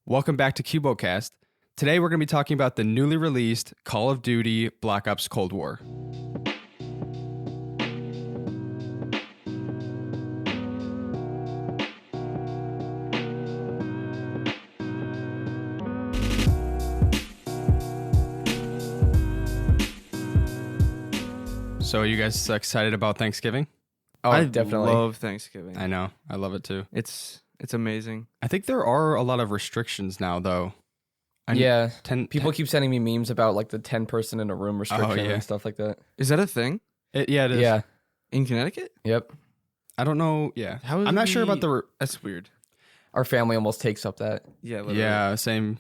Welcome back to CuboldCast. Today we're going to be talking about the newly released Call of Duty Black Ops Cold War. So are you guys excited about Thanksgiving? Oh, I definitely love Thanksgiving. I know. I love it too. It's amazing. I think there are a lot of restrictions now, though. Yeah. 10, People keep sending me memes about like the 10 person in a room restriction yeah. and stuff like that. Is that a thing it is. Yeah. in Connecticut? Yep. I don't know. Yeah. How is I'm not sure about the... That's weird. Our family almost takes up that. Yeah. Literally. Yeah, same.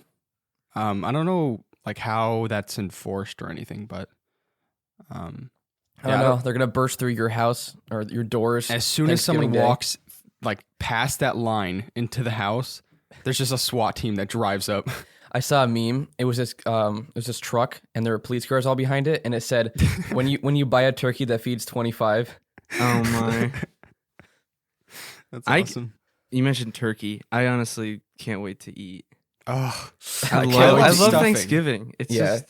I don't know like how that's enforced or anything, but... I don't know. They're going to burst through your house or your doors. As soon as someone Thanksgiving Day. walks like past that line into the house, there's just a SWAT team that drives up. I saw a meme. It was this truck and there were police cars all behind it, and it said, when you buy a turkey that feeds 25. Oh my. That's awesome. You mentioned turkey. I honestly can't wait to eat. Oh, I love Thanksgiving. It's just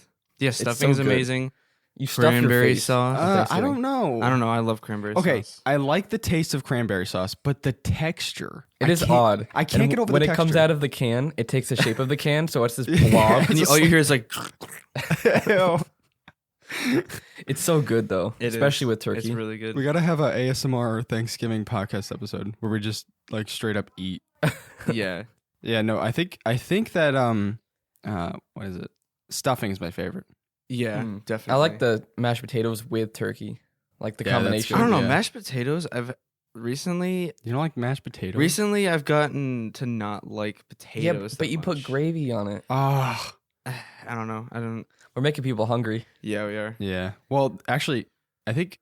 stuffing's so good. amazing. You stuff your Cranberry face. sauce. I don't know. I don't know. I love cranberry Okay, sauce. I like the taste of cranberry sauce, but the texture. It is odd. I can't get over when the it texture. comes out of the can, it takes the shape of the can, so it's this blob. And all you hear is like, Ew. It's so good though, especially with turkey. It's really good. We gotta have a ASMR Thanksgiving podcast episode where we just like straight up eat. Yeah. Yeah, no, I think that what is it? Stuffing is my favorite. Yeah, definitely. I like the mashed potatoes with turkey, like the Yeah, that's combination. I don't know. Yeah. Mashed potatoes. I've recently You don't like mashed potatoes? I've gotten to not like potatoes. Yeah, that but you put much. gravy on it. Ah, I don't know. I don't. We're making people hungry. Yeah, we are. yeah. Well, actually, I think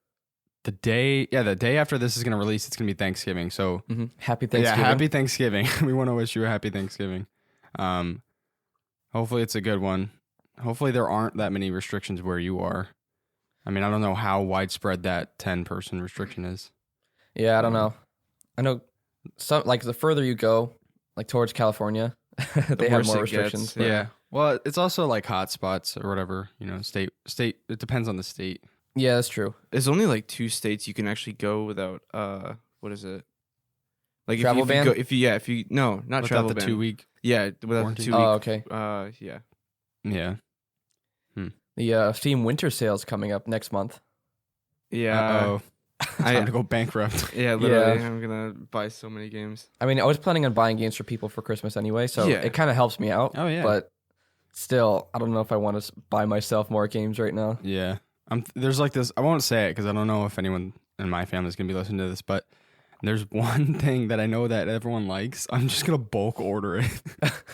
the day after this is gonna release, it's gonna be Thanksgiving. So Happy Thanksgiving. yeah, happy Thanksgiving. We want to wish you a happy Thanksgiving. Hopefully it's a good one. Hopefully there aren't that many restrictions where you are. I mean, I don't know how widespread that 10-person restriction is. Yeah, I don't know. I know some like the further you go, like towards California, they have worse more it gets. restrictions. Yeah. Well, it's also like hot spots or whatever, state. It depends on the state. Yeah, that's true. There's only like 2 states you can actually go without. What is it? Like Travel ban? If you no, not Without travel the ban. 2-week. Yeah, without quarantine. the 2 week. Oh, okay. Yeah. Yeah. The Steam winter sale's coming up next month. Yeah. Oh, time to go bankrupt. Yeah, literally. Yeah. I'm gonna buy so many games. I mean, I was planning on buying games for people for Christmas anyway, so Yeah. it kind of helps me out. Oh, yeah. But still, I don't know if I want to buy myself more games right now. Yeah. There's like this. I won't say it because I don't know if anyone in my family is gonna be listening to this, but there's one thing that I know that everyone likes. I'm just gonna bulk order it.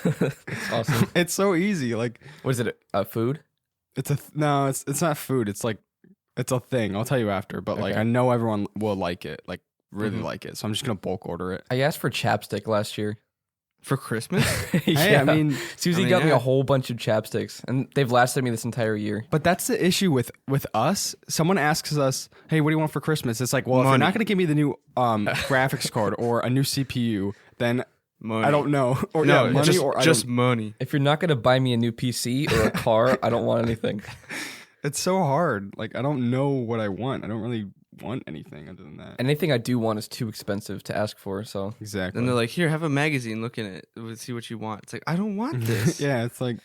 It's awesome. It's so easy. Like What is it? Food? it's not food. It's like it's a thing. I'll tell you after. But like Okay. I know everyone will like it. Like really Mhm. like it. So I'm just gonna bulk order it. I asked for chapstick last year. For Christmas? Hey, I mean, Susie got me a whole bunch of chapsticks, and they've lasted me this entire year. but that's the issue with us. Someone asks us, "Hey, what do you want for Christmas?" It's like, well, if you're Money. not gonna give me the new graphics card or a new CPU, then Money. I don't know. Or No, yeah, money just, or I just don't- money. If you're not going to buy me a new PC or a car, I don't want anything. It's so hard. Like I don't know what I want. I don't really want anything other than that. Anything I do want is too expensive to ask for, so... Exactly. And they're like, here, have a magazine, look in it, let's see what you want. It's like, I don't want this. Yeah, it's like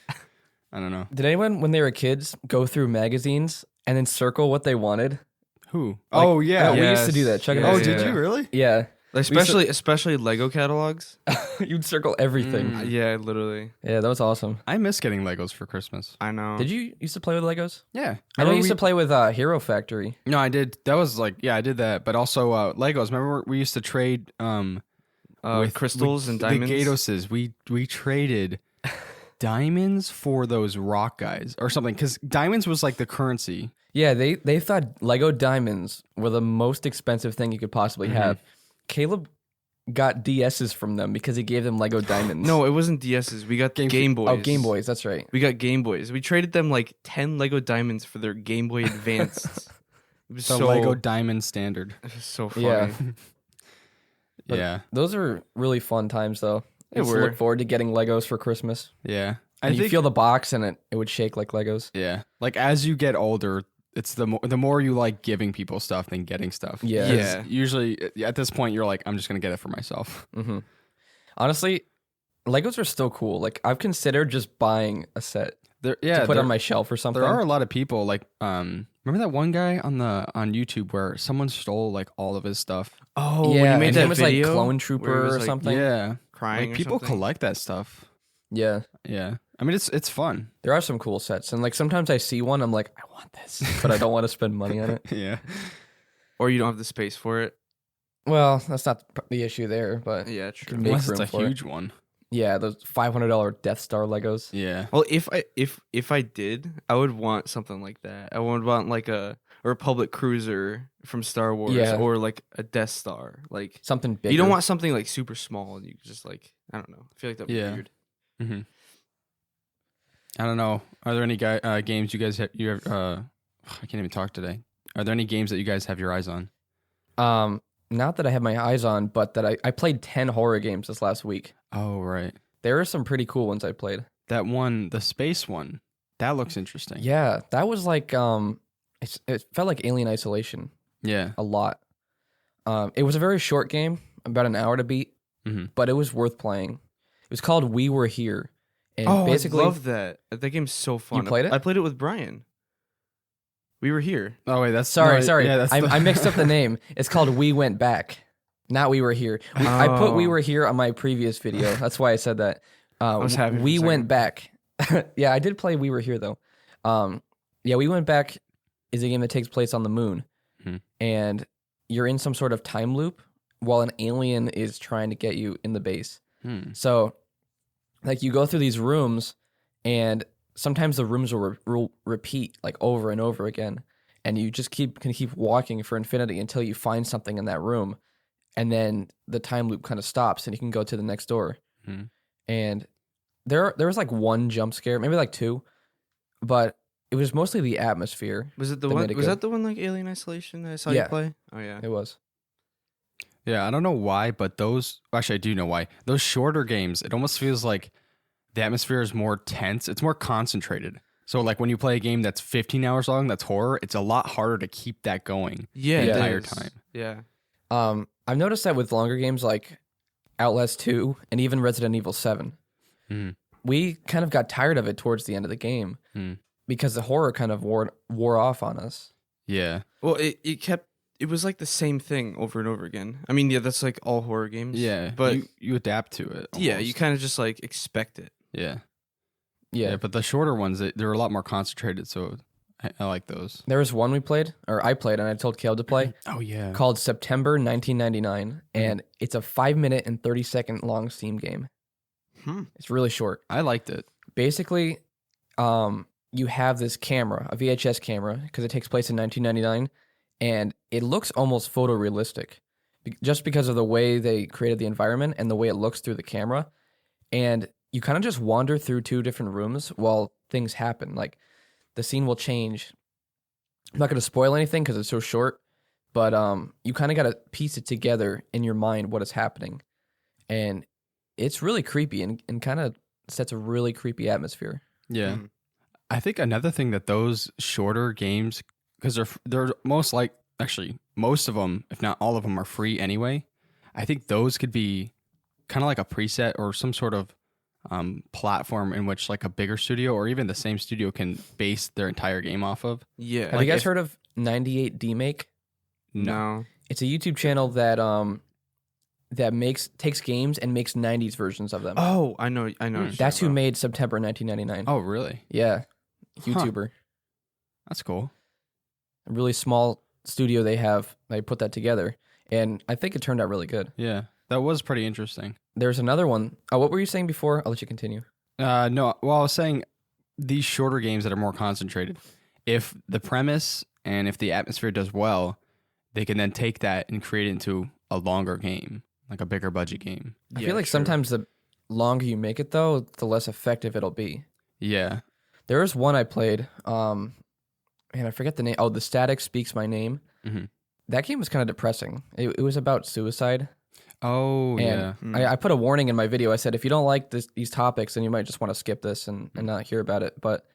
I don't know. Did anyone, when they were kids, go through magazines and then circle what they wanted? Who? Like, oh yeah. we used to do that. Chuck and Oh, I did yeah. you really? Yeah. Like, especially Lego catalogs. You'd circle everything. Yeah, literally. Yeah, that was awesome. I miss getting Legos for Christmas. I know. Did you used to play with Legos? Yeah. I know you used to play with Hero Factory. No, I did. That was like, yeah, I did that. But also Legos. Remember we used to trade with crystals and diamonds? The Gatoses. We traded diamonds for those rock guys or something because diamonds was like the currency. Yeah, they thought Lego diamonds were the most expensive thing you could possibly have. Caleb got DSs from them because he gave them Lego diamonds. No, it wasn't DSs. We got Game Boys. Oh, Game Boys, that's right. We got Game Boys. We traded them like 10 Lego diamonds for their Game Boy Advance. It was The Lego Diamond Standard. It was so funny. Yeah. But Yeah. Those are really fun times, though. I used to look forward to getting Legos for Christmas. Yeah. And you feel the box and it would shake like Legos. Yeah. Like as you get older, it's the more you like giving people stuff than getting stuff. Yeah. 'Cause usually at this point you're like, I'm just gonna get it for myself. Mm-hmm. Honestly, Legos are still cool. Like I've considered just buying a set to put on my shelf or something. There are a lot of people like remember that one guy on YouTube where someone stole like all of his stuff? Oh, yeah, when you made and that it was video like Clone where he Trooper was, or like, something. Yeah. crying. Like or people something. collect that stuff. Yeah. Yeah. I mean it's fun. There are some cool sets. And like sometimes I see one, I'm like, I want this, but I don't want to spend money on it. Yeah. Or you don't have the space for it. Well, that's not the issue there, but Yeah, true. Can make Unless room it's a for it. huge one. yeah, those $500 Death Star Legos. Yeah. Well, if I did, I would want something like that. I would want like a Republic cruiser from Star Wars, Yeah. or like a Death Star. Like Something bigger. you don't want something like super small, and you just like I don't know. I feel like that'd be Yeah. weird. Mm-hmm. I don't know. Are there any games you guys have? I can't even talk today. Are there any games that you guys have your eyes on? Not that I have my eyes on, but that I played 10 horror games this last week. Oh, right. There are some pretty cool ones I played. That one, the space one, that looks interesting. Yeah, that was like it felt like Alien Isolation Yeah. a lot. It was a very short game, about an hour to beat, Mm-hmm. but it was worth playing. It was called We Were Here, and Oh, basically, I love that. That game's so fun. You played it? I played it with Brian. We were here. Oh, wait, that's... sorry, no, sorry, Yeah, that's I mixed up the name. It's called We Went Back, not We Were Here. I put We Oh. Were Here on my previous video. That's why I said that. was happy for a We second. Went Back. Yeah, I did play We Were Here though. Yeah, We Went Back is a game that takes place on the moon, Hmm. and you're in some sort of time loop while an alien is trying to get you in the base. So, like, you go through these rooms, and sometimes the rooms will repeat like over and over again, and you just can keep walking for infinity until you find something in that room, and then the time loop kind of stops, and you can go to the next door. Hmm. And there was like one jump scare, maybe like two, but it was mostly the atmosphere. Was it the That one? made it Was good. that the one like Alien Isolation that I saw Yeah. you play? Oh yeah. It was. Yeah, I don't know why, but those... Actually, I do know why. Those shorter games, it almost feels like the atmosphere is more tense. It's more concentrated. So, like, when you play a game that's 15 hours long, that's horror, it's a lot harder to keep that going Yeah, the Yeah. it entire is. time. Yeah. I've noticed that with longer games like Outlast 2 and even Resident Evil 7, Mhm. we kind of got tired of it towards the end of the game Mm. because the horror kind of wore off on us. Yeah. Well, it was like the same thing over and over again. I mean, yeah, that's like all horror games. Yeah. But you adapt to it. yeah, almost. you kind of just like expect it. Yeah. Yeah. Yeah, but the shorter ones, they're a lot more concentrated, so I like those. There was one we played, or I played, and I told Caleb to play, Oh, yeah. called September 1999, and it's a 5-minute and 30-second long Steam game. It's really short. I liked it. Basically, you have this camera, a VHS camera, because it takes place in 1999, and it looks almost photorealistic just because of the way they created the environment and the way it looks through the camera. And you kind of just wander through two different rooms while things happen. Like, the scene will change. I'm not going to spoil anything because it's so short, but you kind of got to piece it together in your mind what is happening. And it's really creepy and kind of sets a really creepy atmosphere. Yeah. Mm. I think another thing that those shorter games, because they're most of them, if not all of them, are free anyway. I think those could be kind of like a preset or some sort of platform in which like a bigger studio or even the same studio can base their entire game off of. Yeah. Have you guys heard of 98 DMake? No. It's a YouTube channel that takes games and makes 90s versions of them. Oh, I know. I know. what you're That's who talking about. made September 1999. Oh, really? Yeah, YouTuber. That's cool. A really small studio they have. They put that together, and I think it turned out really good. Yeah. That was pretty interesting. There's another one. Oh, what were you saying before? I'll let you continue. No, well, I was saying these shorter games that are more concentrated, if the premise and if the atmosphere does well, they can then take that and create it into a longer game, like a bigger budget game. I Yeah, feel like true. sometimes the longer you make it, though, the less effective it'll be. Yeah. There was one I played, and I forget the name. Oh, The Static Speaks My Name. Mhm. That game was kind of depressing. It was about suicide. Oh, And yeah. I put a warning in my video. I said, if you don't like these topics, then you might just want to skip this and not hear about it. But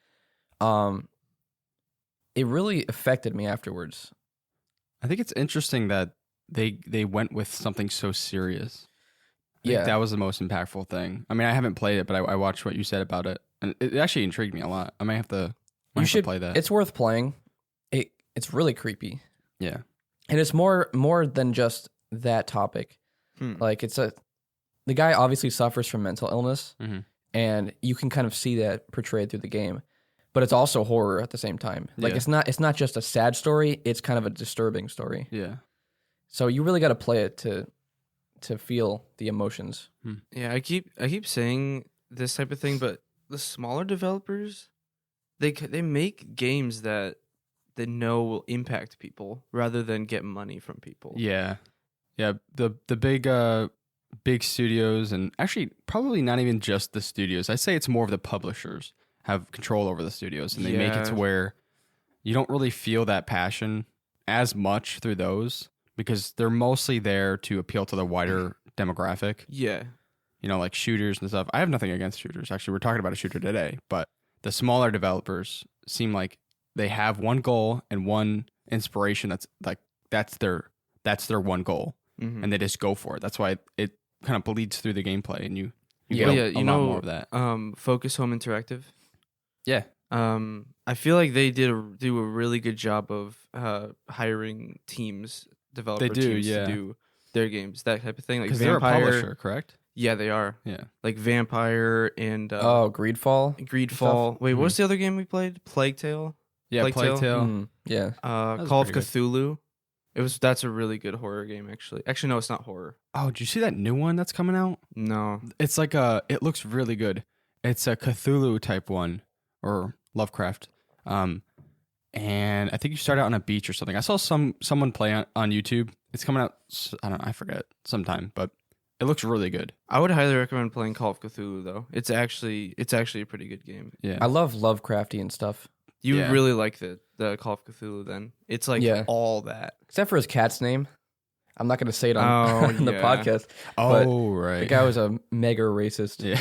it really affected me afterwards. I think it's interesting that they went with something so serious. I Yeah. think that was the most impactful thing. I mean, I haven't played it, but I watched what you said about it, and it actually intrigued me a lot. I might have to play that. It's worth playing. It's really creepy. Yeah. And it's more than just that topic. Like the guy obviously suffers from mental illness, and you can kind of see that portrayed through the game. But it's also horror at the same time. Like it's not just a sad story, it's kind of a disturbing story. Yeah. So you really got to play it to feel the emotions. Yeah, I keep saying this type of thing, but the smaller developers, they make games that they know will impact people rather than get money from people. Yeah. Yeah, the big studios, and actually probably not even just the studios. I say it's more of the publishers have control over the studios, and they make it to where you don't really feel that passion as much through those because they're mostly there to appeal to the wider demographic. Yeah. You know, like shooters and stuff. I have nothing against shooters. Actually, we're talking about a shooter today, but the smaller developers seem like they have one goal and one inspiration that's their one goal. And they just go for it. That's why it kind of bleeds through the gameplay, and you get a lot more of that. Focus Home Interactive. Yeah. I feel like they do a really good job of hiring developer teams to do their games, that type of thing. Like they're a Vampire, publisher, correct? Yeah, they are. Yeah. Like Vampire and Greedfall. Greedfall. Wait, what was the other game we played? Plague Tale. Yeah, Plague Tale. Yeah. Call of Cthulhu. That's a really good horror game, actually. Actually, no, it's not horror. Oh, did you see that new one that's coming out? No. It's like it looks really good. It's a Cthulhu type one, or Lovecraft. And I think you start out on a beach or something. I saw someone play on YouTube. It's coming out, I don't know, I forget, sometime, but it looks really good. I would highly recommend playing Call of Cthulhu, though. It's actually a pretty good game. Yeah. I love Lovecraftian stuff. You would really like the Call of Cthulhu then. It's like all that. Except for his cat's name. I'm not going to say it on the podcast. Oh, right. The guy was a mega racist. Yeah.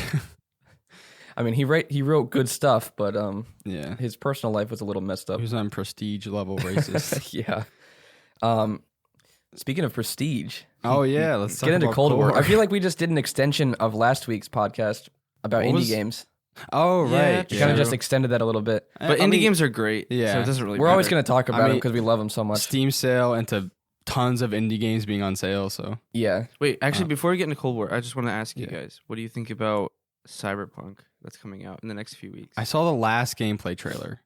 I mean, he wrote good stuff, but yeah, his personal life was a little messed up. He was on prestige level racist. Yeah. Speaking of prestige. Oh, yeah. Let's get into Cold War. I feel like we just did an extension of last week's podcast about indie games. Oh, right. We kind of just extended that a little bit. But indie games are great. Yeah. So it doesn't really We're matter. always going to talk about them because we love them so much. Steam sale into tons of indie games being on sale. So yeah. Wait, actually, before we get into Cold War, I just want to ask you guys, what do you think about Cyberpunk that's coming out in the next few weeks? I saw the last gameplay trailer.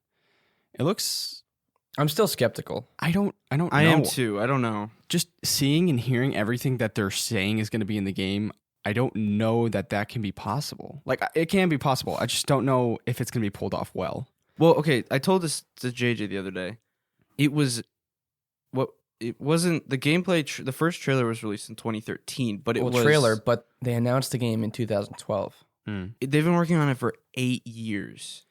It looks... I'm still skeptical. I don't know. I am too. I don't know. Just seeing and hearing everything that they're saying is going to be in the game, I don't know that can be possible. Like, it can be possible. I just don't know if it's going to be pulled off well. Well, okay, I told this to JJ the other day. It wasn't the gameplay. The first trailer was released in 2013, but it was trailer. But they announced the game in 2012. They've been working on it for 8 years.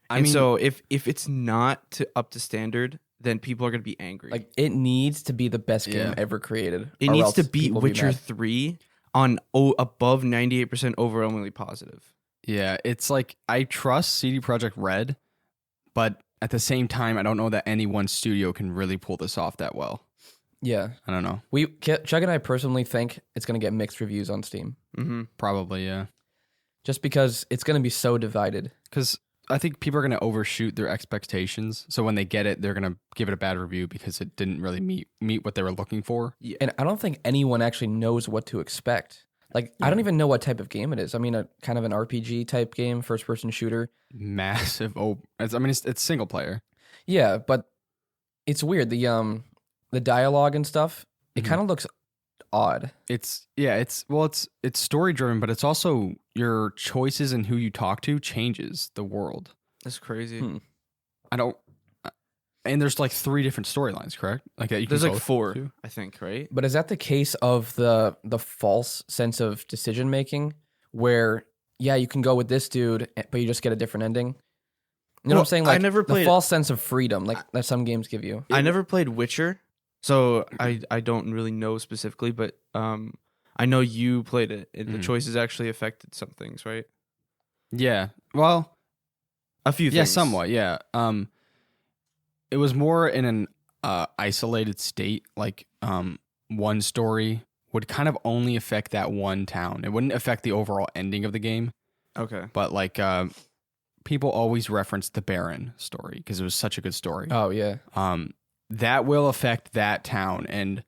I mean, so if it's not up to standard, then people are going to be angry. Like, it needs to be the best game ever created. It needs to beat Witcher 3 on above 98% overwhelmingly positive. Yeah, it's like I trust CD Projekt Red, but at the same time, I don't know that any one studio can really pull this off that well. Yeah. I don't know. Chuck and I personally think it's going to get mixed reviews on Steam. Mm-hmm. Probably, yeah. Just because it's going to be so divided. Because I think people are going to overshoot their expectations. So when they get it, they're going to give it a bad review because it didn't really meet what they were looking for. Yeah. And I don't think anyone actually knows what to expect. Like, I don't even know what type of game it is. I mean, a kind of an RPG type game, first person shooter. Massive. It's single player. Yeah, but it's weird. The dialogue and stuff, it kind of looks odd. It's story driven, but it's also your choices and who you talk to changes the world. That's crazy. And there's like 3 different storylines, correct? Like that you there's can like go 4, to? I think, right? But is that the case of the false sense of decision making, where you can go with this dude, but you just get a different ending? You know what I'm saying? Like, I never played the false sense of freedom, like that some games give you. I never played Witcher, so I don't really know specifically, but I know you played it, and the Mhm. choices actually affected some things, right? Yeah. Well, A few things. yeah, somewhat. Yeah. It was more in an isolated state. Like one story would kind of only affect that one town. It wouldn't affect the overall ending of the game. Okay. But like people always reference the Baron story because it was such a good story. Oh yeah. That will affect that town. And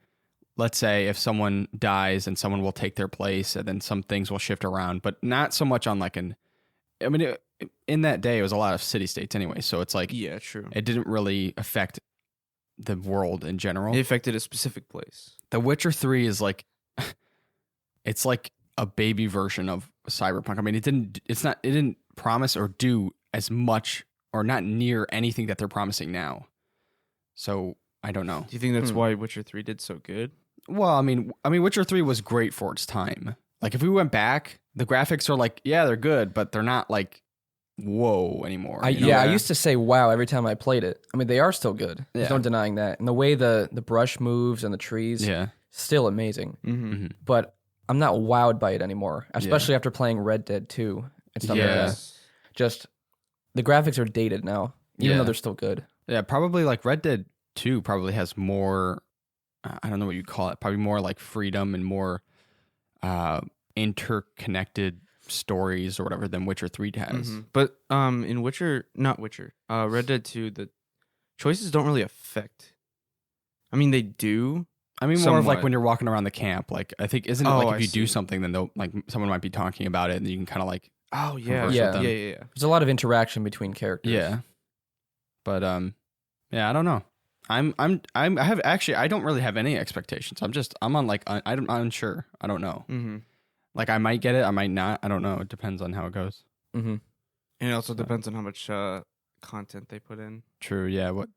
let's say if someone dies and someone will take their place, and then some things will shift around, but not so much on like in that day, it was a lot of city states anyway. So it's like, Yeah, true. it didn't really affect the world in general. It affected a specific place. The Witcher 3 is like, it's like a baby version of Cyberpunk. I mean, it didn't promise or do as much or not near anything that they're promising now. So I don't know. Do you think that's why Witcher 3 did so good? Well, I mean, Witcher 3 was great for its time. Like if we went back, the graphics are like, yeah, they're good, but they're not like whoa anymore. I you know? used to say wow every time I played it. I mean, they are still good. There's no denying that. And the way the brush moves and the trees, Yeah. still amazing. Mm-hmm. But I'm not wowed by it anymore, especially after playing Red Dead 2 and stuff like that. Just the graphics are dated now, even though they're still good. Yeah, probably like Red Dead 2 probably has more, I don't know what you call it, probably more like freedom and more interconnected stories or whatever than Witcher 3 has. Mm-hmm. But in Red Dead 2, the choices don't really affect. I mean, they do. I mean, more of like Somewhat. when you're walking around the camp. Like, I think, isn't it like Oh, if you I do see. something, then they'll, like, someone might be talking about it and you can kind of like, Oh yeah, Converse with yeah, them. yeah. There's a lot of interaction between characters. yeah. But, yeah, I don't know. I don't really have any expectations. I'm on like, I'm unsure. I don't know. Mm-hmm. Like, I might get it. I might not. I don't know. It depends on how it goes. Mm-hmm. And it also depends on how much content they put in. True. Yeah. What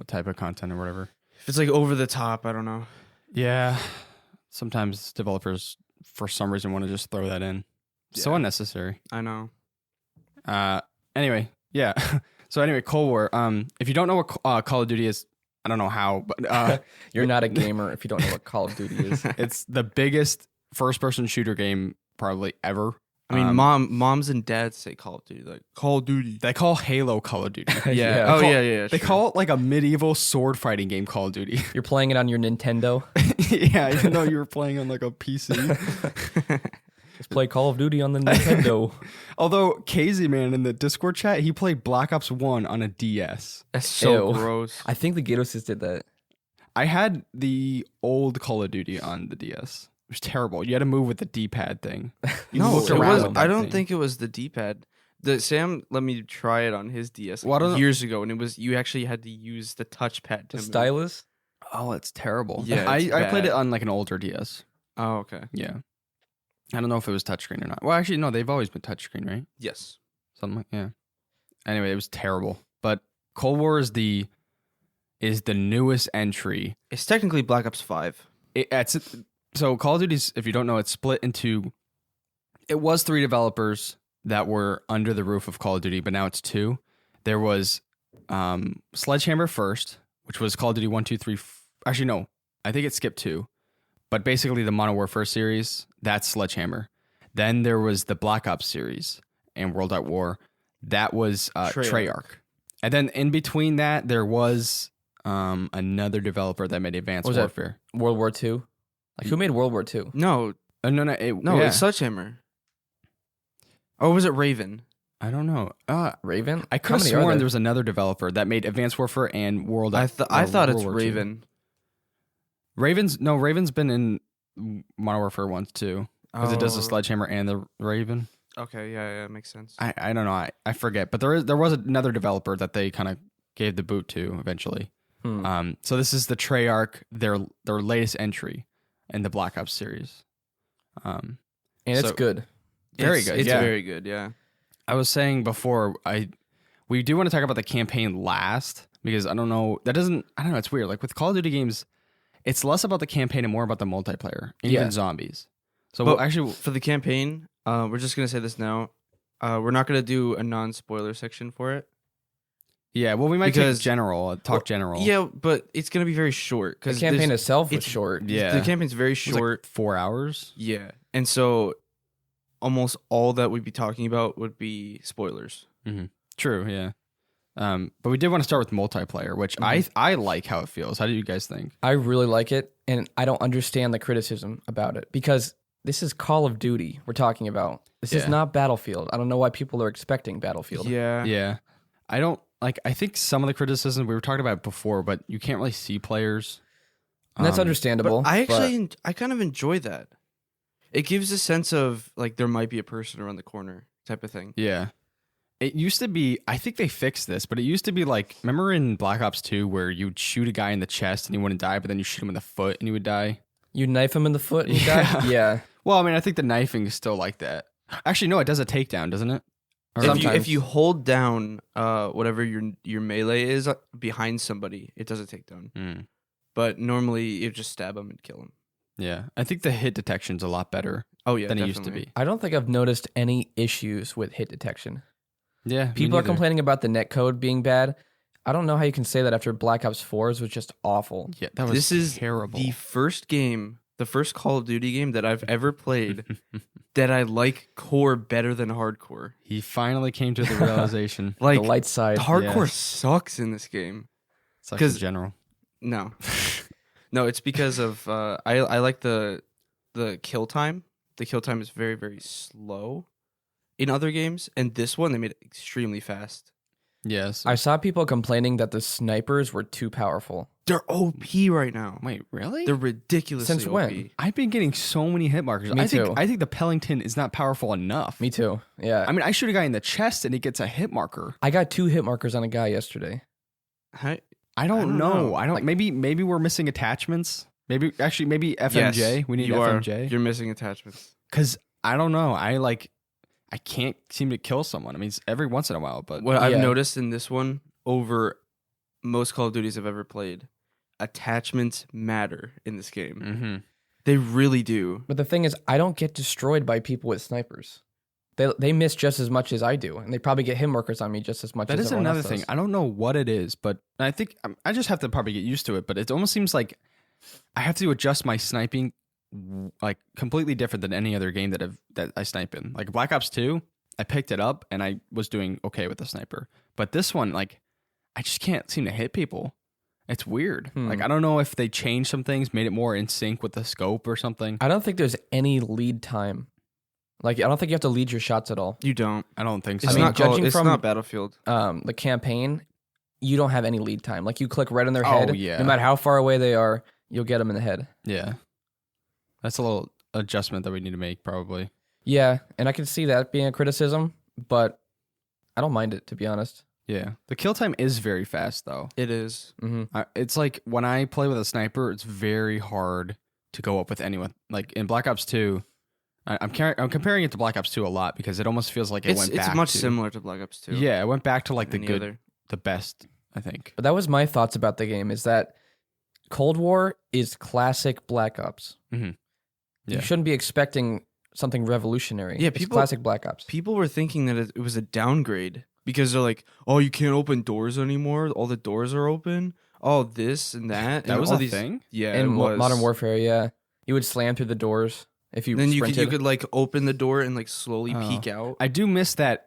type of content or whatever. If it's like over the top, I don't know. Yeah. Sometimes developers, for some reason, want to just throw that in. So Yeah. unnecessary. I know. Anyway, yeah. So anyway, Cold War. If you don't know what Call of Duty is, I don't know how, but You're not a gamer if you don't know what Call of Duty is. it's the biggest first-person shooter game probably ever. I mean, moms and dads say Call of Duty, like Call of Duty. They call Halo Call of Duty. Yeah. Oh Call- yeah. They Sure. call it like a medieval sword fighting game, Call of Duty. You're playing it on your Nintendo. Yeah, even though you were playing on like a PC. Just play Call of Duty on the Nintendo. Although Casey man in the Discord chat, he played Black Ops 1 on a DS. That's so Ew. gross. I think the Gators did that. I had the old Call of Duty on the DS. It was terrible. You had to move with the D-pad thing. You No, looked it around was. with that I don't thing. think it was the D-pad. Sam let me try it on his DS Well, I don't know. years ago, and it was you actually had to use the touchpad. To The move. stylus. Oh, it's terrible. Yeah, I it's played it bad. on like an older DS. Oh, okay. Yeah. I don't know if it was touchscreen or not. Well, actually, no, they've always been touchscreen, right? Yes. Something like, yeah. Anyway, it was terrible. But Cold War is the newest entry. It's technically Black Ops 5. So Call of Duty's, if you don't know, it's split into, it was 3 developers that were under the roof of Call of Duty, but now it's 2. There was Sledgehammer first, which was Call of Duty 1, 2, 3. Actually, no, I think it skipped 2. But basically the Modern Warfare series, that's Sledgehammer. Then there was the Black Ops series and World at War. That was Treyarch. And then in between that, there was another developer that made Advanced Was that- Warfare. World War II. Like, who made World War II? No, No, it's Sledgehammer. Or was it Raven? I don't know. Raven? I could How have many are sworn there? there was another developer that made Advanced Warfare and I thought it's World War II. Raven. Raven's been in Modern Warfare once too, because it does the Oh, Sledgehammer and the Raven. Okay, yeah, makes sense. I don't know. I forget, but there was another developer that they kind of gave the boot to eventually. So this is the Treyarch, their latest entry in the Black Ops series. And it's so- good. Very good. It's yeah. very good. Yeah. I was saying before, we do want to talk about the campaign last because I don't know. It's weird. Like with Call of Duty games, it's less about the campaign and more about the multiplayer, and Yeah. even zombies. So But actually, for the campaign, we're just gonna say this now. We're not gonna do a non-spoiler section for it. Yeah, well, we might Because- talk general. Yeah, but it's gonna be very short The because campaign itself was it's- short. Yeah. the campaign's very It was short. like 4 hours. Yeah, and so almost all that we'd be talking about would be spoilers. True, yeah. But we did want to start with multiplayer, which I like how it feels. How do you guys think? I really like it, and I don't understand the criticism about it because this is Call of Duty we're talking about. This is Yeah. not Battlefield. I don't know why people are expecting Battlefield. Yeah, Yeah. I don't like I think some of the criticism we were talking about before, but you can't really see players. And that's Um, understandable. but I actually I kind of enjoy that. It gives a sense of like there might be a person around the corner type of thing. Yeah. It used to be, I think they fixed this, but it used to be like, remember in Black Ops 2 where you'd shoot a guy in the chest and he wouldn't die, but then you shoot him in the foot and he would die? You knife him in the foot and he Yeah. died? Yeah. Well, I mean, I think the knifing is still like that. Actually, no, it does a takedown, doesn't it? Or Sometimes. If you hold down whatever your melee is behind somebody, it does a takedown. Mm, But normally you just stab them and kill them. yeah. I think the hit detection's a lot better Oh yeah, than it definitely. used to be. I don't think I've noticed any issues with hit detection. Yeah. People are complaining about the netcode being bad. I don't know how you can say that after Black Ops 4's was just awful. Yeah, that was This is terrible. the first game, the first Call of Duty game that I've ever played that I like core better than hardcore. He finally came to the realization. Like the light side. the hardcore yes. sucks in this game. Sucks in 'Cause- general. No, no, it's because of I like the kill time. The kill time is very very slow in other games, and this one they made it extremely fast. Yes. I saw people complaining that the snipers were too powerful. They're OP right now. Wait, really? They're ridiculously Since OP. when? I've been getting so many hit markers. Me too. I think the Pellington is not powerful enough. Me too. Yeah. I mean, I shoot a guy in the chest and he gets a hit marker. I got 2 hit markers on a guy yesterday. I don't don't know. know. I don't. Maybe we're missing attachments. Maybe FMJ. We need you are. FMJ. You're missing attachments. Because I don't know. I can't seem to kill someone. I mean, it's every once in a while, but What I've Yeah. noticed in this one over most Call of Duties I've ever played, attachments matter in this game. Mhm. They really do. But the thing is, I don't get destroyed by people with snipers. They miss just as much as I do, and they probably get hit markers on me just as much that as is everyone another else thing. does. I don't know what it is, but I think I just have to probably get used to it. But it almost seems like I have to adjust my sniping like completely different than any other game that I snipe in. Like Black Ops 2, I picked it up and I was doing okay with the sniper. But this one, like, I just can't seem to hit people. It's weird. Like, I don't know if they changed some things, made it more in sync with the scope or something. I don't think there's any lead time. Like, I don't think you have to lead your shots at all. You don't. I don't think so. It's mean, not judging it's from- not Battlefield. The campaign, you don't have any lead time. Like, you click right on their Oh, head. yeah. No matter how far away they are, you'll get them in the head. Yeah. That's a little adjustment that we need to make, probably. Yeah, and I can see that being a criticism, but I don't mind it, to be honest. Yeah. The kill time is very fast, though. It is. It's like when I play with a sniper, it's very hard to go up with anyone. Like in Black Ops 2, I'm comparing it to Black Ops 2 a lot because it almost feels like it went back It's much to, similar to Black Ops 2. Yeah, it went back to like the Any good, other. the best, I think. But that was my thoughts about the game, is that Cold War is classic Black Ops. Yeah. You shouldn't be expecting something revolutionary. Yeah, It's people- classic Black Ops. People were thinking that it was a downgrade because they're like, oh, you can't open doors anymore. All the doors are open. Oh, this and that. That and was all a these thing? Yeah, In it was. Modern Warfare, yeah. You would slam through the doors if you Then you sprinted. could like open the door and like slowly Oh. peek out. I do miss that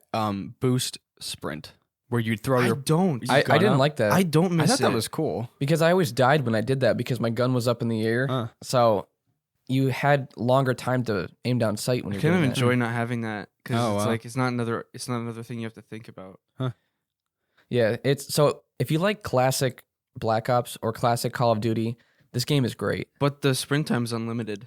boost sprint where you'd throw I your. don't. I gun didn't up? like that. I don't I miss thought it. that was cool. because I always died when I did that because my gun was up in the air. Huh. So you had longer time to aim down sight when I you're kind of doing that. enjoy not having that because Oh, it's wow. like it's not another thing you have to think about. Yeah, it's so if you like classic Black Ops or classic Call of Duty, this game is great. But the sprint time's unlimited.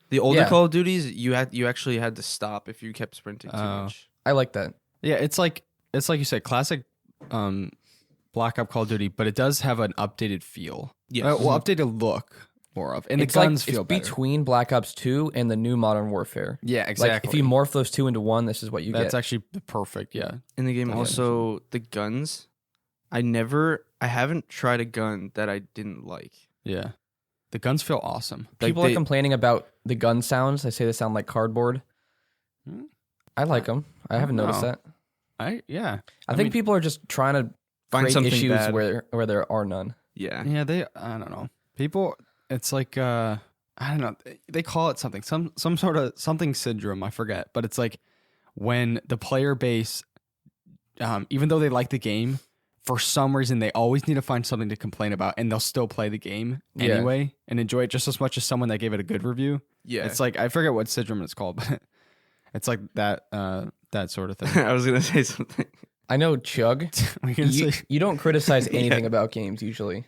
The older Yeah. Call of Duties, you actually had to stop if you kept sprinting too Oh. much. I like that. Yeah, it's like you said, classic Black Ops Call of Duty, but it does have an updated feel. Yes. Well, updated look more of, and It's the guns like, feel it's better. between Black Ops 2 and the new Modern Warfare. Yeah, exactly. Like if you morph those two into one, this is what you That's get. actually perfect. Yeah. In the game, Yeah. also the guns. I haven't tried a gun that I didn't like. Yeah. The guns feel awesome. People are complaining about the gun sounds. They say they sound like cardboard. Hmm? I like them. I haven't noticed know. that. I I think mean, people are just trying to Find create something issues bad. where there are none. Yeah. Yeah, I don't know. People, it's like I don't know. They call it something, some sort of something syndrome. I forget, but it's like when the player base, even though they like the game, for some reason they always need to find something to complain about, and they'll still play the game Yeah. anyway and enjoy it just as much as someone that gave it a good review. Yeah. It's like I forget what syndrome it's called, but it's like that sort of thing. I was gonna say something. I know, Chug. We can You, say you don't criticize Yeah. anything about games usually.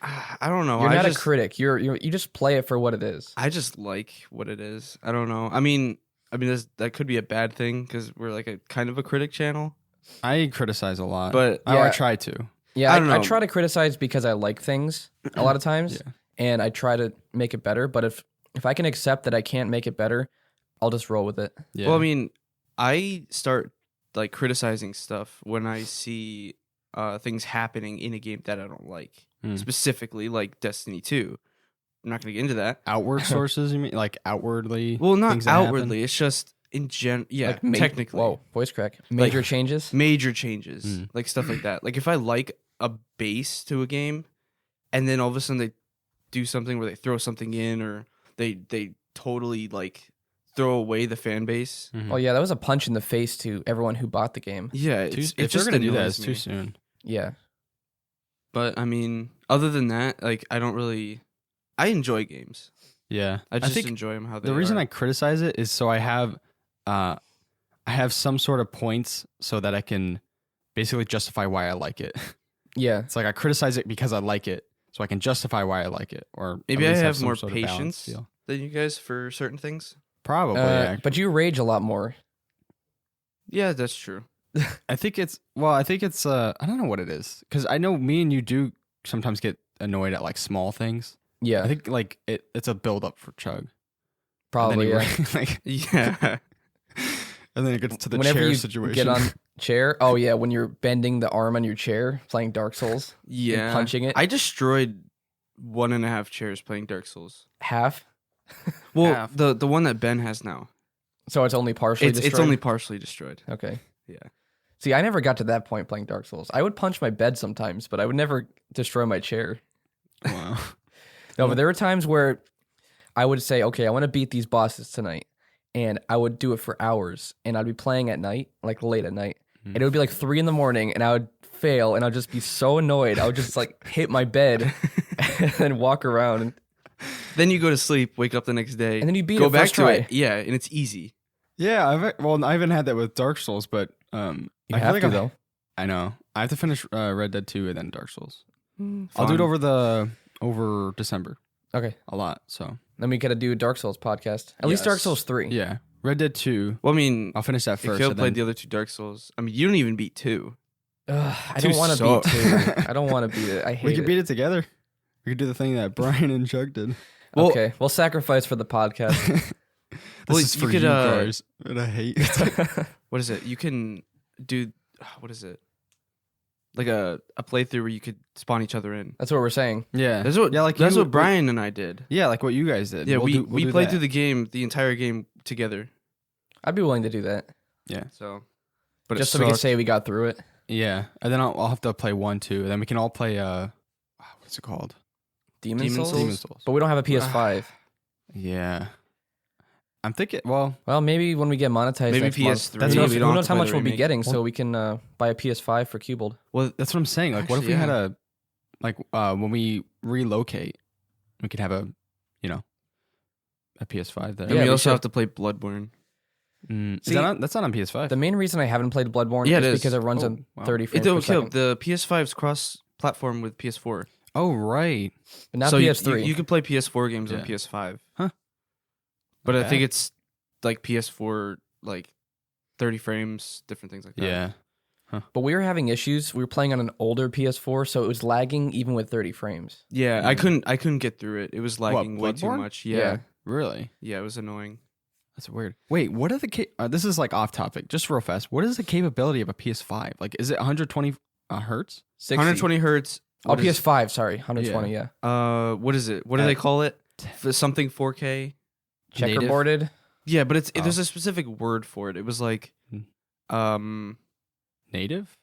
I don't know. You're I not just, a critic. You just play it for what it is. I just like what it is. I don't know. I mean, that could be a bad thing because we're like a kind of a critic channel. I criticize a lot, But I Yeah. try to. Yeah, I don't I know. try to criticize because I like things a lot of times, Yeah. and I try to make it better. But if I can accept that I can't make it better, I'll just roll with it. Yeah. Well, I mean, I start like criticizing stuff when I see things happening in a game that I don't like. Mm. Specifically, like Destiny 2. I'm not gonna get into that. Outward sources, you mean? Like outwardly? Well, not things that happen? outwardly. It's just in gen. Yeah, Like technically. Whoa, voice crack. Major changes. Major changes, Mm. like stuff like that. Like if I like a base to a game, and then all of a sudden they do something where they throw something in, or they totally like throw away the fan base. Mhm. Oh yeah, that was a punch in the face to everyone who bought the game. Yeah, Too- it if just you're gonna do that, annoys it's me. too soon. Yeah. But I mean, other than that, like I don't really. I enjoy games. Yeah, I just think enjoy them how they. the reason are. I criticize it is so I have some sort of points so that I can basically justify why I like it. Yeah. It's like I criticize it because I like it, so I can justify why I like it, or Maybe at I least have some more sort of balanced patience feel. than you guys for certain things. Probably, yeah. But you rage a lot more. Yeah, that's true. I think it's I don't know what it is because I know me and you do sometimes get annoyed at like small things. Yeah. I think like it's a build up for Chug. Probably. And Yeah. then he, like, Yeah. and then it gets to the Whenever chair you situation. get on chair. Oh yeah, when you're bending the arm on your chair playing Dark Souls, Yeah. punching it. I destroyed 1.5 chairs playing Dark Souls. half. Well, Half. the one that Ben has now. So it's only partially It's destroyed? only partially destroyed. Okay. Yeah. See, I never got to that point playing Dark Souls. I would punch my bed sometimes, but I would never destroy my chair. Wow. No, but there were times where I would say, okay, I want to beat these bosses tonight. And I would do it for hours. And I'd be playing at night, like late at night. And it would be like 3 a.m. and I would fail and I'd just be so annoyed. I would just like hit my bed and then walk around. And Then you go to sleep, wake up the next day, then you beat go it back first to try. it. Yeah, and it's easy. Yeah, I haven't had that with Dark Souls, but You I feel have like to, I- though. I know I have to finish Red Dead 2 and then Dark Souls. Fun. I'll do it over December Okay. a lot. So Then we got to do a Dark Souls podcast. At least Dark Yes. Souls 3. yeah, Red Dead 2. Well, I mean, I'll finish that if first. you and played then- the other 2 Dark Souls, I mean, you don't even beat 2. I Two don't want to beat suck. 2. I don't want to beat it. I hate we could it. beat it together. We could do the thing that Brian and Chug did. Well- Okay, we'll sacrifice for the podcast. This Well, is you for could, you guys, and I hate it. What is it? You can do, what is it? Like a playthrough where you could spawn each other in. That's what we're saying. Yeah, That's what, yeah, like that's you- what Brian and I did. Yeah, like what you guys did. Yeah, We'll we do- we'll do played that. through the entire game together. I'd be willing to do that. So, but Just it so we can sucked. say we got through it. Yeah, and then I'll have to play 1, 2, and then we can all play. What's it called? Demon's Demon's Souls? Souls? Demon's Souls. But we don't have a PS5. Yeah, I'm thinking. Well, Well, maybe when we get monetized Maybe next month. PS3. That's Who what- knows, we don't who have knows to how play much the we'll be remake. getting, so we can buy a PS5 for Cubold. well, that's what I'm saying. Like, what if we Actually, had when we relocate, we could have a PS5 there. And Yeah, we we also should. have to play Bloodborne. Is See, that's not on PS5. The main reason I haven't played Bloodborne Yeah, it is is. because it runs Oh, on wow. 30 frames It per don't kill. second. The PS5's cross-platform with PS4. Oh right. But not so PS3. You could play PS4 games on Yeah. PS5. Huh. But I Okay. think it's like PS4, like 30 frames, different things like that. Yeah. But we were having issues. We were playing on an older PS4, so it was lagging even with 30 frames. Yeah, I couldn't get through it. It was lagging way too Bloodborne? much. Yeah. Really? Yeah, it was annoying. That's weird. Wait, what are the this is like off topic, just real fast. What is the capability of a PS5? Like, is it 120 hertz? 60. 120 hertz. Oh, what is- PS5, sorry. 120, yeah. what is it? What do they call it? Something 4K? Checkerboarded. Yeah, but it's Oh. there's a specific word for it. It was like Hmm. native?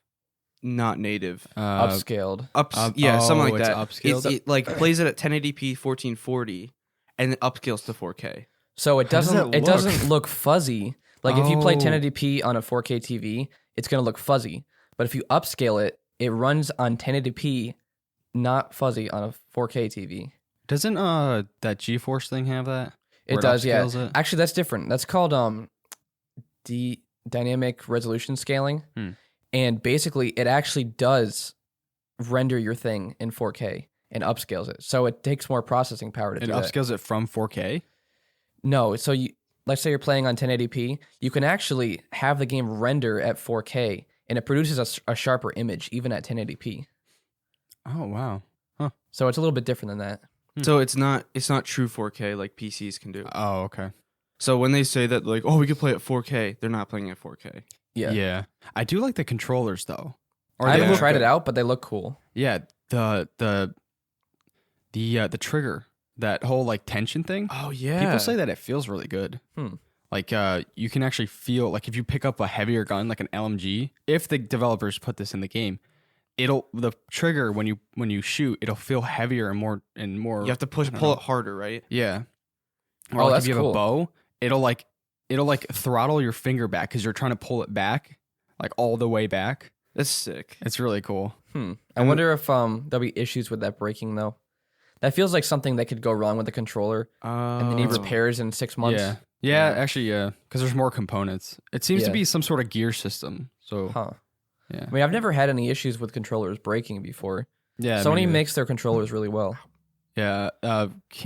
Not native. Upscaled. Something like it's that. upscaled? It like plays it at 1080p 1440 and then upscales to 4K. So it How does doesn't that it look? doesn't look fuzzy. Like if you play Oh. 1080p on a 4K TV, it's gonna look fuzzy. But if you upscale it, it runs on 1080p, not fuzzy on a 4K TV. Doesn't that GeForce thing have that? It Where does, yeah. upscales it? Actually, that's different. That's called dynamic resolution scaling, and basically, it actually does render your thing in 4K and upscales it. So it takes more processing power to It do that. upscales it from 4K? No, so let's say you're playing on 1080p, you can actually have the game render at 4K, and it produces a sharper image even at 1080p. Oh, wow. So it's a little bit different than that. So it's not true 4K like PCs can do. Oh, okay. So when they say that like, oh, we could play at 4K, they're not playing at 4K. Yeah. I do like the controllers, though. I haven't Yeah. tried it out, but they look cool. Yeah, the trigger, that whole like tension thing. Oh yeah. People say that it feels really good. Like you can actually feel like if you pick up a heavier gun like an LMG, if the developers put this in the game, the trigger when you shoot, it'll feel heavier and more you have to pull it harder, right? Yeah. Or Oh, like that's if you have cool. a bow, it'll like throttle your finger back because you're trying to pull it back, like all the way back. That's sick. It's really cool. I wonder if there'll be issues with that breaking though. That feels like something that could go wrong with the controller, and they need repairs in 6 months. Yeah, actually, yeah, because there's more components. It seems to Yeah. be some sort of gear system. So, Huh. yeah. I mean, I've never had any issues with controllers breaking before. Yeah, Sony me neither. makes their controllers really well. Yeah,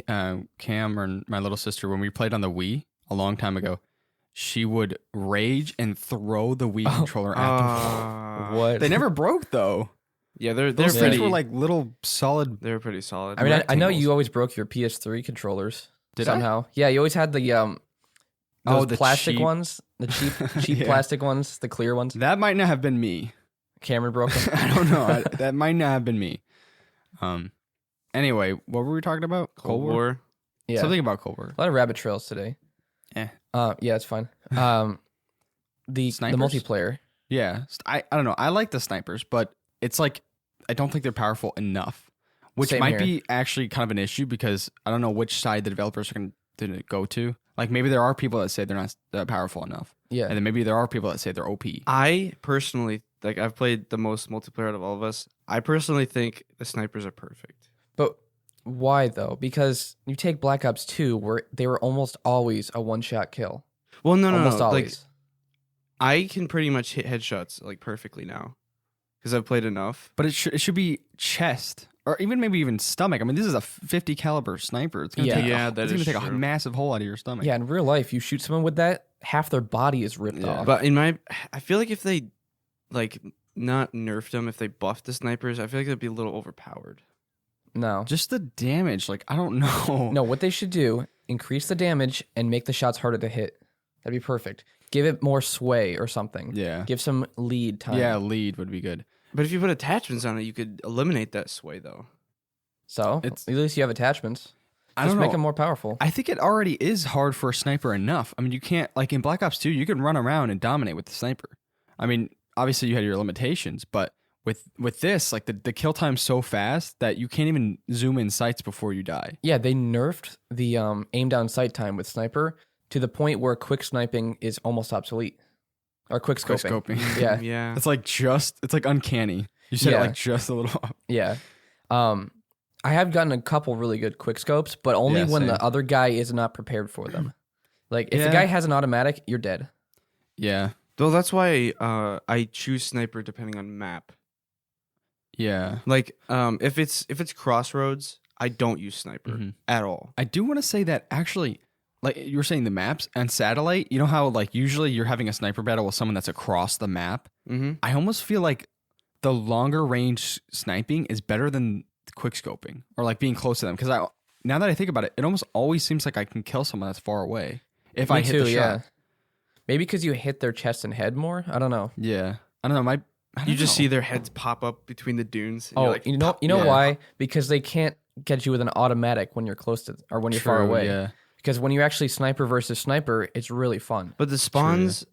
Cam and my little sister, when we played on the Wii a long time ago, she would rage and throw the Wii controller at the wall. What? They never broke though. Yeah, they're Those things pretty. were like little solid. They're pretty solid. I mean, I know rectangles. you always broke your PS3 controllers. Did I? somehow. Yeah, you always had the those the plastic cheap- ones, the cheap Yeah. plastic ones, the clear ones. That might not have been me. Cameron broke them. I don't know. That might not have been me. Anyway, what were we talking about? Cold War. Yeah, Something about Cold War. a lot of rabbit trails today. Eh. Yeah, it's fine. The Snipers? multiplayer. Yeah, I don't know. I like the snipers, but it's like I don't think they're powerful enough, which Same might here. be actually kind of an issue because I don't know which side the developers are going to go to. Like maybe there are people that say they're not powerful enough, Yeah, and then maybe there are people that say they're OP. I personally, like, I've played the most multiplayer out of all of us. I personally think the snipers are perfect. but why though? Because you take Black Ops 2, where they were almost always a one-shot kill. Well, no, Almost Like, always. I can pretty much hit headshots like perfectly now because I've played enough. But it should be chest or maybe even stomach. I mean, this is a 50 caliber sniper. It's gonna Yeah. take Yeah, that it's gonna is take a true. massive hole out of your stomach. Yeah, in real life, you shoot someone with that, half their body is ripped Yeah. off. But I feel like if they like not nerfed them, if they buffed the snipers, I feel like it'd be a little overpowered. No. Just the damage. Like I don't know. No, what they should do, increase the damage and make the shots harder to hit. That'd be perfect. Give it more sway or something. Yeah. Give some lead time. Yeah, lead would be good. But if you put attachments on it, you could eliminate that sway though. So, It's- at least you have attachments. I Just don't make know. them more powerful. I think it already is hard for a sniper enough. I mean, you can't like in Black Ops 2, you can run around and dominate with the sniper. I mean, obviously you had your limitations, but with this, like the kill time's so fast that you can't even zoom in sights before you die. Yeah, they nerfed the aim down sight time with sniper to the point where quick sniping is almost obsolete. Or quick scoping. Quickscoping. Yeah. Yeah. It's like uncanny. You said Yeah. it like just a little. Yeah. I have gotten a couple really good quick scopes, but only Yeah, when same. the other guy is not prepared for them. Like if Yeah. the guy has an automatic, you're dead. Yeah. Though that's why I choose sniper depending on map. Yeah. Like if it's crossroads, I don't use sniper Mhm. at all. I do want to say that actually, like you were saying, the maps and satellite. You know how like usually you're having a sniper battle with someone that's across the map. Mm-hmm. I almost feel like the longer range sniping is better than quick scoping or like being close to them. Because now that I think about it, it almost always seems like I can kill someone that's far away if I Me hit too, the yeah. shot. Maybe because you hit their chest and head more. I don't know. Yeah, I don't know. I You don't just know. see their heads pop up between the dunes. And you're Oh, like, you know yeah. why? Because they can't get you with an automatic when you're close to or when you're far True, away. Yeah, Because when you're actually sniper versus sniper, it's really fun. But the spawns.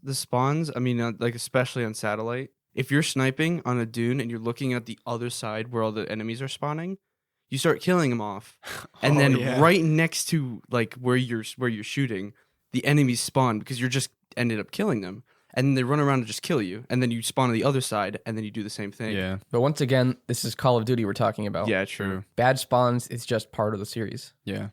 I mean, like especially on satellite, if you're sniping on a dune and you're looking at the other side where all the enemies are spawning, you start killing them off, and then right next to like where you're shooting, the enemies spawn because you're just ended up killing them. And then they run around and just kill you. And then you spawn on the other side, and then you do the same thing. Yeah. But once again, this is Call of Duty we're talking about. Yeah, true. Bad spawns is just part of the series, Yeah.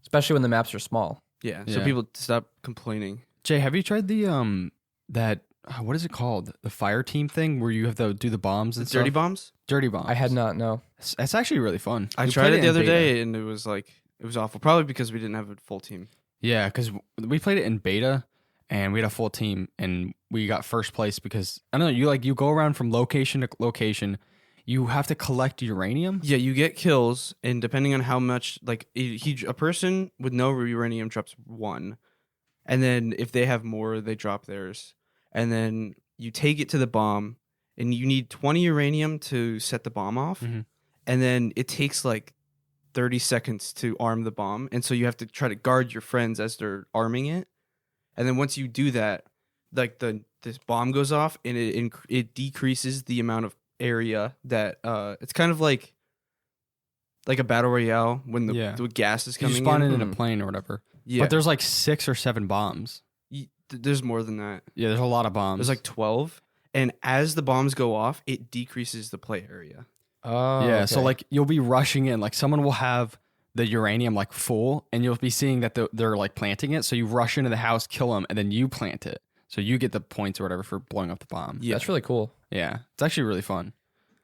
especially when the maps are small. Yeah. So Yeah. people stop complaining. Jay, have you tried the that what is it called? The fire team thing where you have to do the bombs and Dirty stuff? bombs? Dirty bombs. I had not, no. It's actually really fun. I We tried played it the in other beta. day, and it was awful. Probably because we didn't have a full team. Yeah, because we played it in beta, and we had a full team, and we got first place because I don't know. You go around from location to location. You have to collect uranium. Yeah, you get kills, and depending on how much, a person with no uranium drops 1, and then if they have more, they drop theirs, and then you take it to the bomb, and you need 20 uranium to set the bomb off, Mhm. and then it takes 30 seconds to arm the bomb, and so you have to try to guard your friends as they're arming it, and then once you do that, this bomb goes off, and it decreases the amount of area that it's kind of like a battle royale when the gas is You coming spawn in. in a plane or whatever. Yeah, But there's 6 or 7 bombs. there's more than that. Yeah, there's a lot of bombs. There's 12, and as the bombs go off, it decreases the play area. Oh, yeah, so okay. you'll be rushing in. Someone will have the uranium full, and you'll be seeing that they're planting it. So you rush into the house, kill them, and then you plant it. So you get the points or whatever for blowing up the bomb. Yeah, That's really cool. Yeah, it's actually really fun.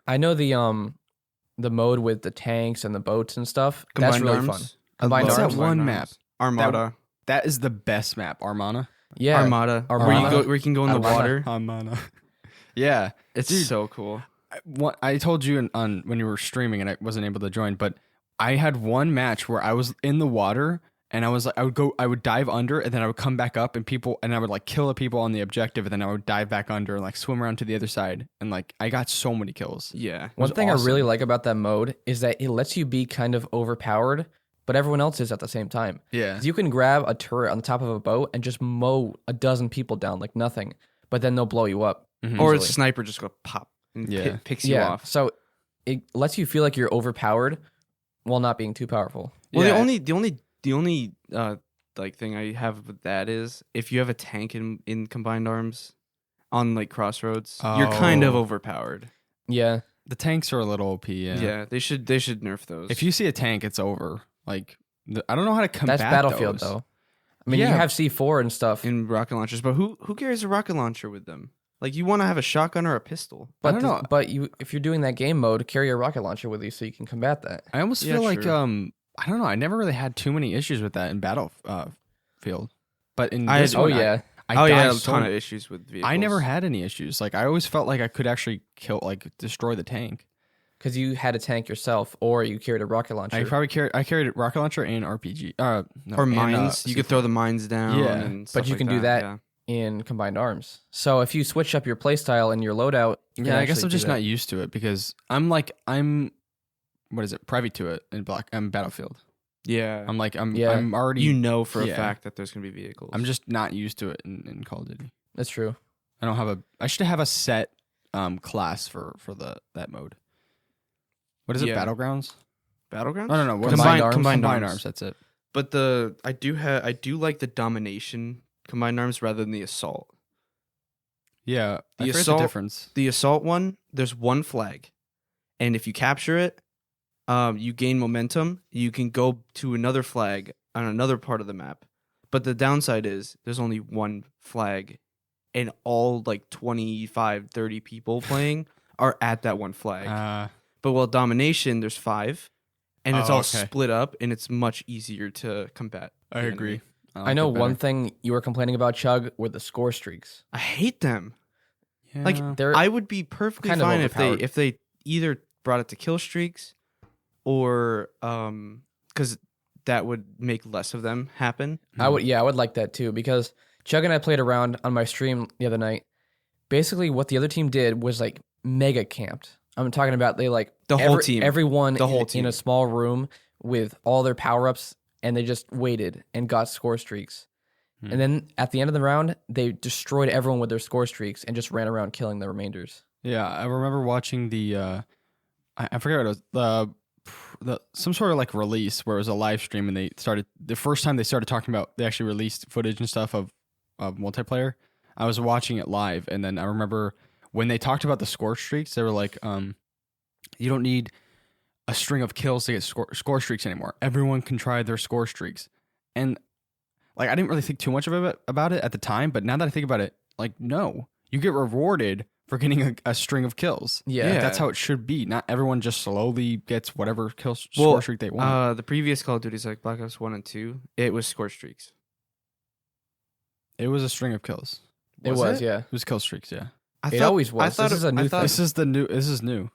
I know the mode with the tanks and the boats and stuff. Combined that's really arms. fun. I Combined love What's that arms. combined one arms. map? Armada. That is the best map, Armana. Yeah. Armada. Armada. Where you can go in the Armada. water. Armana. Yeah, It's Dude. so cool. I told you on when you were streaming and I wasn't able to join, but I had one match where I was in the water and I would dive under and then I would come back up and I would kill the people on the objective and then I would dive back under and swim around to the other side and I got so many kills. Yeah. One was thing awesome. I really like about that mode is that it lets you be kind of overpowered, but everyone else is at the same time. Yeah. 'Cause you can grab a turret on the top of a boat and just mow a dozen people down like nothing, but then they'll blow you up. Mhm. Or a easily. sniper just go pop and Yeah. picks you Yeah. off. So it lets you feel like you're overpowered while not being too powerful. Well, Yeah. the only thing I have with that is if you have a tank in combined arms on crossroads, you're kind of Oh. overpowered. Yeah. The tanks are a little OP. Yeah, they should nerf those. If you see a tank, it's over. I don't know how to combat That's Battlefield those. though. I mean, Yeah. you have C4 and stuff. in rocket launchers, but who carries a rocket launcher with them? You want to have a shotgun or a pistol. But I don't know. But if you're doing that game mode, carry a rocket launcher with you so you can combat that. I almost Yeah, feel true. I don't know. I never really had too many issues with that in Battlefield, but in I this had- Oh one, yeah. I I had dived a so ton of issues with vehicles. I never had any issues. I always felt like I could actually destroy the tank. Because you had a tank yourself, or you carried a rocket launcher. I carried a rocket launcher and RPG. No, or and, mines. You could C4. throw the mines down. Yeah, and but stuff you like can do that Yeah. in combined arms. So if you switch up your playstyle and your loadout, you can Yeah, I guess actually I'm do just that. not used to it because I'm what is it? Privy to it in Battlefield. Yeah. I'm already. You know for a Yeah. fact that there's gonna be vehicles. I'm just not used to it in Call of Duty. That's true. I don't have I should have a set class for that mode. What is it? Yeah. Battlegrounds? Battlegrounds. I don't know. Combined arms. arms. That's it. But I do like the domination combined arms rather than the assault. Yeah, The I forget assault- the difference. The assault one, there's one flag, and if you capture it, you gain momentum. You can go to another flag on another part of the map. But the downside is there's only one flag, and all 25, 30 people playing are at that one flag. But while domination, there's 5, and it's Oh, all okay. split up, and it's much easier to combat. I the agree. enemy. I know like it one better. thing you were complaining about, Chug, were the score streaks. I hate them. Yeah. They're I would be perfectly kind of fine overpowered. if they either brought it to kill streaks, or because that would make less of them happen. I would like that too, because Chug and I played around on my stream the other night. Basically, what the other team did was mega camped. I'm talking about they The whole team. everyone The whole in team. a small room with all their power ups, and they just waited and got score streaks. Hmm. And then at the end of the round, they destroyed everyone with their score streaks and just ran around killing the remainders. Yeah, I remember watching the I forget what it was, the some sort of like release where it was a live stream, and the first time they started talking about, they actually released footage and stuff of multiplayer. I was watching it live, and then I remember when they talked about the score streaks, they were like, you don't need a string of kills to get score streaks anymore. Everyone can try their score streaks. And like, I didn't really think too much about it at the time, but now that I think about it, like, no, you get rewarded for getting a string of kills. Yeah. Like, that's how it should be. Not everyone just slowly gets whatever score streak they want. The previous Call of Duties, like Black Ops 1 and 2, it was score streaks. It was a string of kills. It was, yeah. It was kill streaks, yeah. It always was. I thought This is a new thing. This is new.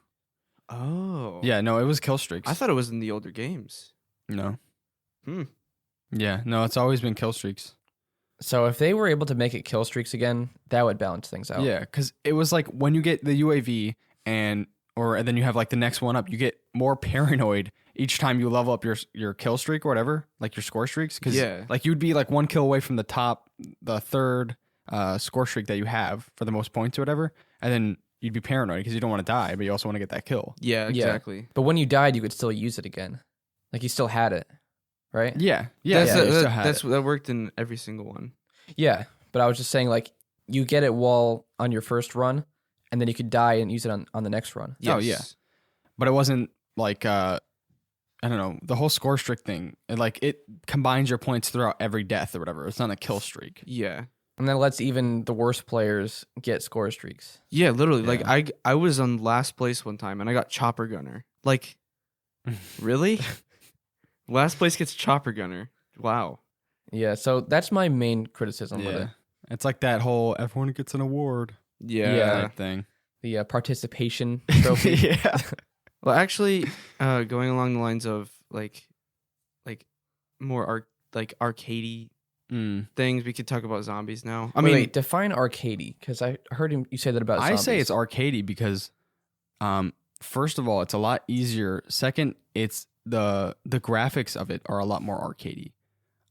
Oh. Yeah, no, it was kill streaks. I thought it was in the older games. No. Hmm. Yeah, no, it's always been kill streaks. So if they were able to make it kill streaks again, that would balance things out. Yeah, because it was like when you get the UAV and then you have like the next one up, you get more paranoid each time you level up your kill streak or whatever, like your score streaks. Because like you'd be like one kill away from the third score streak that you have for the most points or whatever, and then you'd be paranoid because you don't want to die, but you also want to get that kill. Yeah, exactly. Yeah. But when you died, you could still use it again. Like you still had it, right? Yeah. That worked in every single one. Yeah, but I was just saying, like, you get it while on your first run, and then you could die and use it on the next run. Yes. Oh, yeah. But it wasn't like, I don't know, the whole score streak thing. It combines your points throughout every death or whatever. It's not a kill streak. Yeah. And then lets even the worst players get score streaks. Yeah, literally. Yeah. Like, I was on last place one time, and I got Chopper Gunner. Like, really? Last place gets Chopper Gunner. Wow. Yeah, so that's my main criticism with it. It's like that whole everyone gets an award Yeah. type thing. The participation trophy. Yeah. Well, actually, going along the lines of like more arcadey things, we could talk about zombies now. I mean, wait, define arcadey, because I heard you say that about zombies. I say it's arcadey because, first of all, it's a lot easier. Second, it's the graphics of it are a lot more arcadey.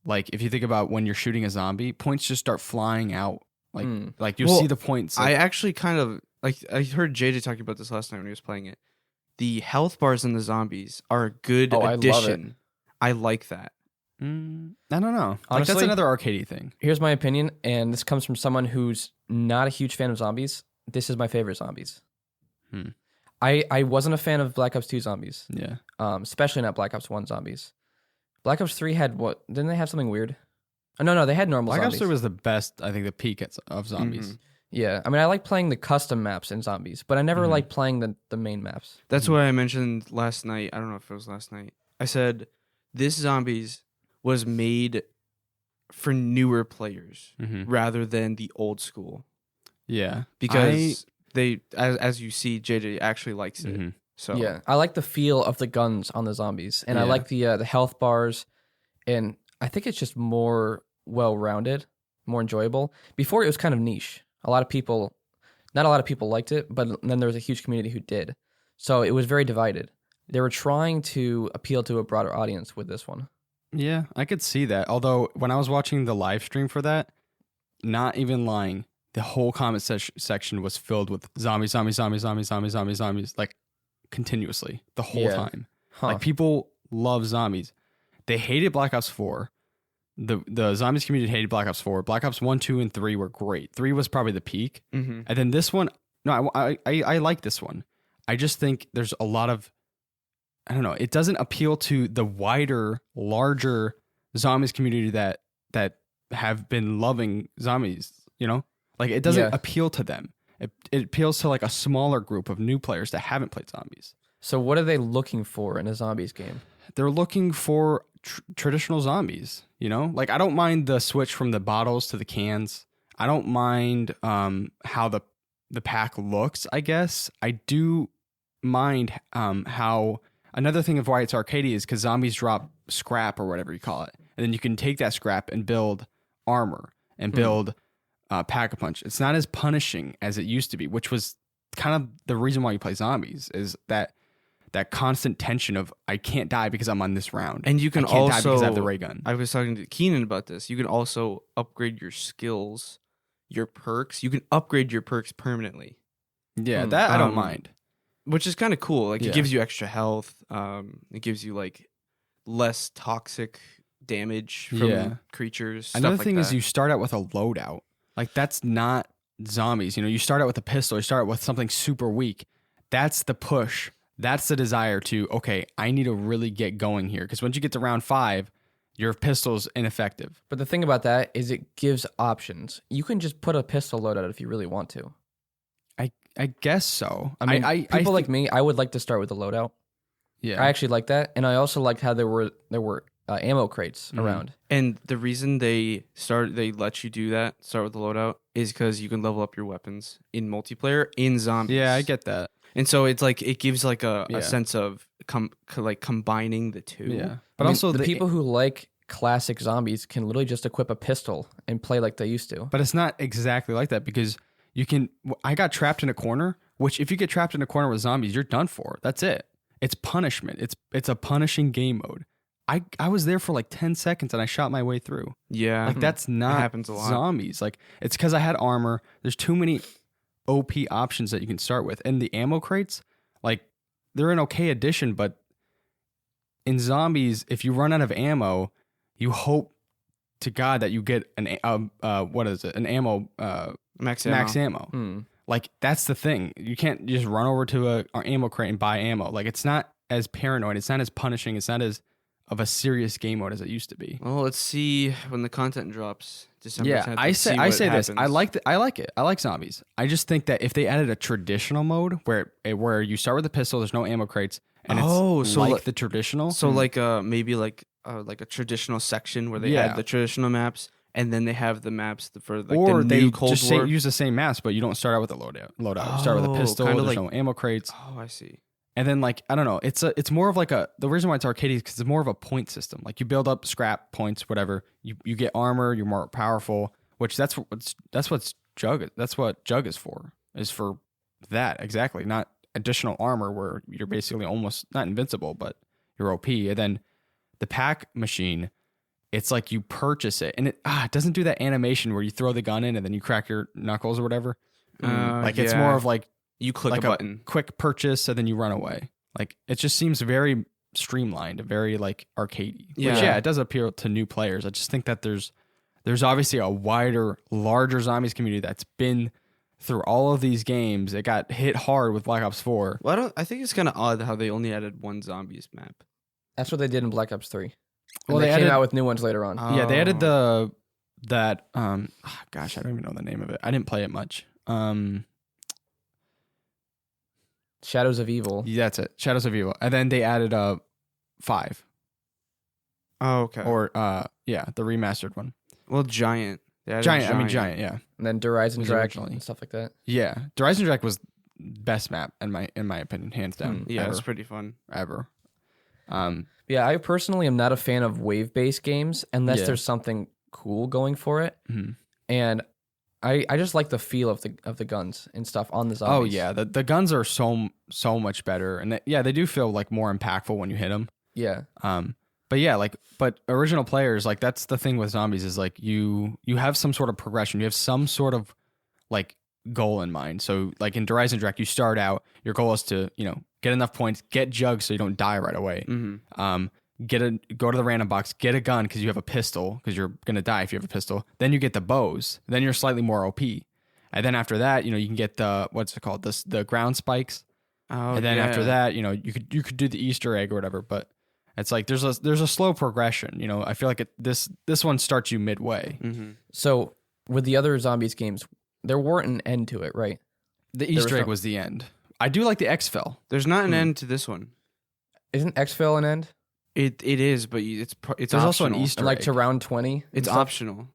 Like if you think about when you're shooting a zombie, points just start flying out. Like you'll see the points. I actually kind of like. I heard JJ talking about this last night when he was playing it. The health bars in the zombies are a good addition. I like that. I don't know. Honestly, that's another arcadey thing. Here's my opinion, and this comes from someone who's not a huge fan of zombies. This is my favorite zombies. I wasn't a fan of Black Ops 2 zombies. Yeah. Especially not Black Ops 1 zombies. Black Ops 3 had what? Didn't they have something weird? Oh, no, they had normal Black zombies. Ops 3 was the best, I think, the peak of zombies. Yeah, I mean, I like playing the custom maps in zombies, but I never like playing the main maps. That's what I mentioned last night. I don't know if it was last night. I said this zombies was made for newer players rather than the old school. Yeah, because they, as you see, JJ actually likes it. So yeah, I like the feel of the guns on the zombies, and I like the health bars, and I think it's just more well-rounded, more enjoyable. Before it was kind of niche. Not a lot of people liked it, but then there was a huge community who did. So it was very divided. They were trying to appeal to a broader audience with this one. Yeah, I could see that. Although when I was watching the live stream for that, not even lying, the whole comment section was filled with zombies, like continuously the whole time. Like people love zombies. They hated Black Ops 4. The zombies community hated Black Ops 4. Black Ops 1, 2, and 3 were great. 3 was probably the peak. And then this one, no, I like this one. I just think there's a lot of, I don't know, it doesn't appeal to the wider, larger zombies community that have been loving zombies, you know? Like it doesn't appeal to them. It appeals to like a smaller group of new players that haven't played zombies. So what are they looking for in a zombies game? They're looking for traditional zombies, you know? Like I don't mind the switch from the bottles to the cans. I don't mind how the pack looks, I guess. I do mind how another thing of why it's arcadey is because zombies drop scrap or whatever you call it. And then you can take that scrap and build armor and build pack-a-punch. It's not as punishing as it used to be, which was kind of the reason why you play zombies is that constant tension of I can't die because I'm on this round. And you can I can't die also because I have the ray gun. I was talking to Keenan about this. You can also upgrade your skills, your perks. You can upgrade your perks permanently. Yeah, that I don't Um, mind. which is kind of cool. Like Yeah. it gives you extra health. It gives you like less toxic damage from Yeah. creatures. Stuff Another like thing is that. you start out with a loadout. Like that's not zombies. You know, you start out with a pistol. You start out with something super weak. That's the push. That's the desire to, okay, I need to really get going here. Because once you get to round 5, your pistol's ineffective. But the thing about that is it gives options. You can just put a pistol loadout if you really want to. I guess so. I mean, I people like think- me, I would like to start with a loadout. yeah. I actually like that, and I also liked how there were ammo crates Mhm. around. And the reason they let you do that, start with the loadout, is because you can level up your weapons in multiplayer in zombies. Yeah, I get that. And so it's like it gives like Yeah. a sense of combining the two. Yeah. But But also the people who like classic zombies can literally just equip a pistol and play like they used to. But it's not exactly like that because you can. I got trapped in a corner, which if you get trapped in a corner with zombies, you're done for. That's it. It's punishment. It's a punishing game mode. I was there for like 10 seconds and I shot my way through. Yeah. Like that's not happens a lot. zombies. Like it's because I had armor. There's too many OP options that you can start with, and the ammo crates, like they're an okay addition, but in zombies, if you run out of ammo, you hope to God that you get an what is it? An ammo Max ammo. max ammo. Hmm. Like that's the thing. You can't just run over to a ammo crate and buy ammo. Like it's not as paranoid. It's not as punishing. It's not as of a serious game mode as it used to be. Well, let's see when the content drops. December Yeah, 10th, I let's say see I what say this. happens. I like it. I like zombies. I just think that if they added a traditional mode where you start with a pistol, there's no ammo crates, and Oh, it's so like like- the traditional. So like maybe like a traditional section where they Yeah. add the traditional maps, and then they have the maps for like or the they new Cold just War. use the same maps, but you don't start out with a loadout. You start with a Oh, pistol. kinda There's like- no ammo crates, Oh, I see. and then like I don't know. It's more of like the reason why it's arcade is because it's more of a point system. Like you build up scrap points, whatever. You get armor. You're more powerful. Which that's what Jug is for. Is for that exactly, not additional armor where you're basically almost not invincible, but you're OP. And then the pack machine, it's like you purchase it, and it doesn't do that animation where you throw the gun in and then you crack your knuckles or whatever. Like it's yeah. more of like You click like a button. quick purchase and then you run away. Like it just seems very streamlined, very like arcadey. Yeah. Which, it does appeal to new players. I just think that there's obviously a wider, larger zombies community that's been through all of these games. It got hit hard with Black Ops 4. Well, I think it's kind of odd how they only added one zombies map. That's what they did in Black Ops 3. Well, Well, they they came added- out with new ones later on. Yeah, they added Oh. that gosh, I don't even know the name of it. I didn't play it much. Shadows of Evil. Yeah, that's it. Shadows of Evil. And then they added 5 Oh, okay. or the remastered one. well, Giant. They added Giant, yeah. And then Horizon Was Dragon originally. and stuff like that. Yeah. Horizon Direct was best map in my opinion, hands down. Yeah, ever, it's pretty fun. ever. Yeah, I personally am not a fan of wave-based games unless Yeah. there's something cool going for it. Mhm. And I just like the feel of the guns and stuff on the Oh zombies. yeah, the guns are so much better, and they do feel like more impactful when you hit them. Yeah. But original players, like that's the thing with zombies is like you have some sort of progression, you have some sort of like goal in mind. So like in Horizon Direct, you start out, your goal is to get enough points, get jugs so you don't die right away. Mm-hmm. Go to the random box, get a gun because you have a pistol because you're gonna die if you have a pistol. Then you get the bows. Then you're slightly more OP. And then after that, you can get the what's it called? The ground spikes. Oh, And then yeah. after that, you could do the Easter egg or whatever. But it's like there's a slow progression. I feel like this one starts you midway. Mm-hmm. So with the other zombies games, there weren't an end to it, right? The Easter was egg no- was the end. I do like the exfil. There's not an end to this one. Isn't exfil an end? It is, but it's There's also an optional. Easter Like egg. to round 20? It's optional.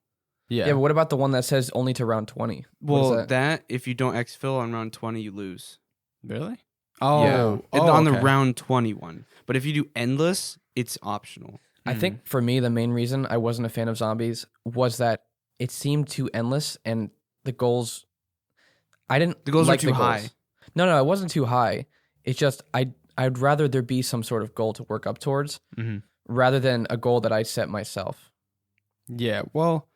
Yeah. Yeah, but what about the one that says only to round 20? What is Well, that if you don't exfil on round 20, you lose. Really? Oh, yeah, oh, on the okay. round 21. But if you do endless, it's optional. I think for me, the main reason I wasn't a fan of zombies was that it seemed too endless and the goals. I didn't. The goals were like too the goals. high. No, it wasn't too high. It's just I'd rather there be some sort of goal to work up towards Mhm. rather than a goal that I set myself. Yeah. Well,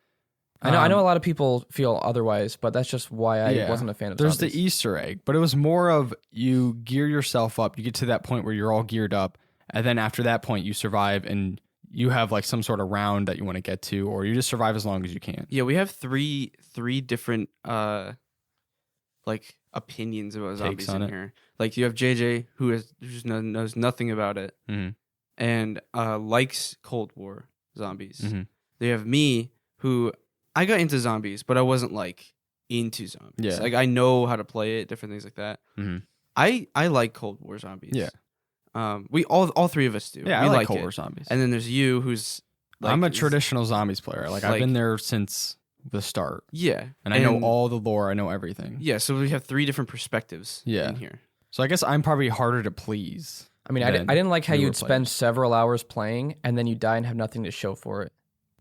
I know a lot of people feel otherwise, but that's just why I wasn't a fan of There's zombies. the Easter egg, but it was more of you gear yourself up. You get to that point where you're all geared up, and then after that point, you survive and you have like some sort of round that you want to get to, or you just survive as long as you can. Yeah, we have three different like opinions about Takes zombies on in it. here. Like you have JJ who knows nothing about it Mhm. and likes Cold War zombies. Mhm. They have me who I got into zombies, but I wasn't like into zombies. Yeah. Like I know how to play it, different things like that. Mhm. I like Cold War zombies. Yeah. We all three of us do. Yeah, we I like Cold it. War zombies. And then there's you who's like, I'm a traditional zombies player. Like I've like- been there since the start, Yeah. and I know all the lore. I know everything. Yeah, so we have three different perspectives Yeah. in here. So I guess I'm probably harder to please. I mean, I than didn't like how newer you'd spend players. several hours playing and then you die and have nothing to show for it.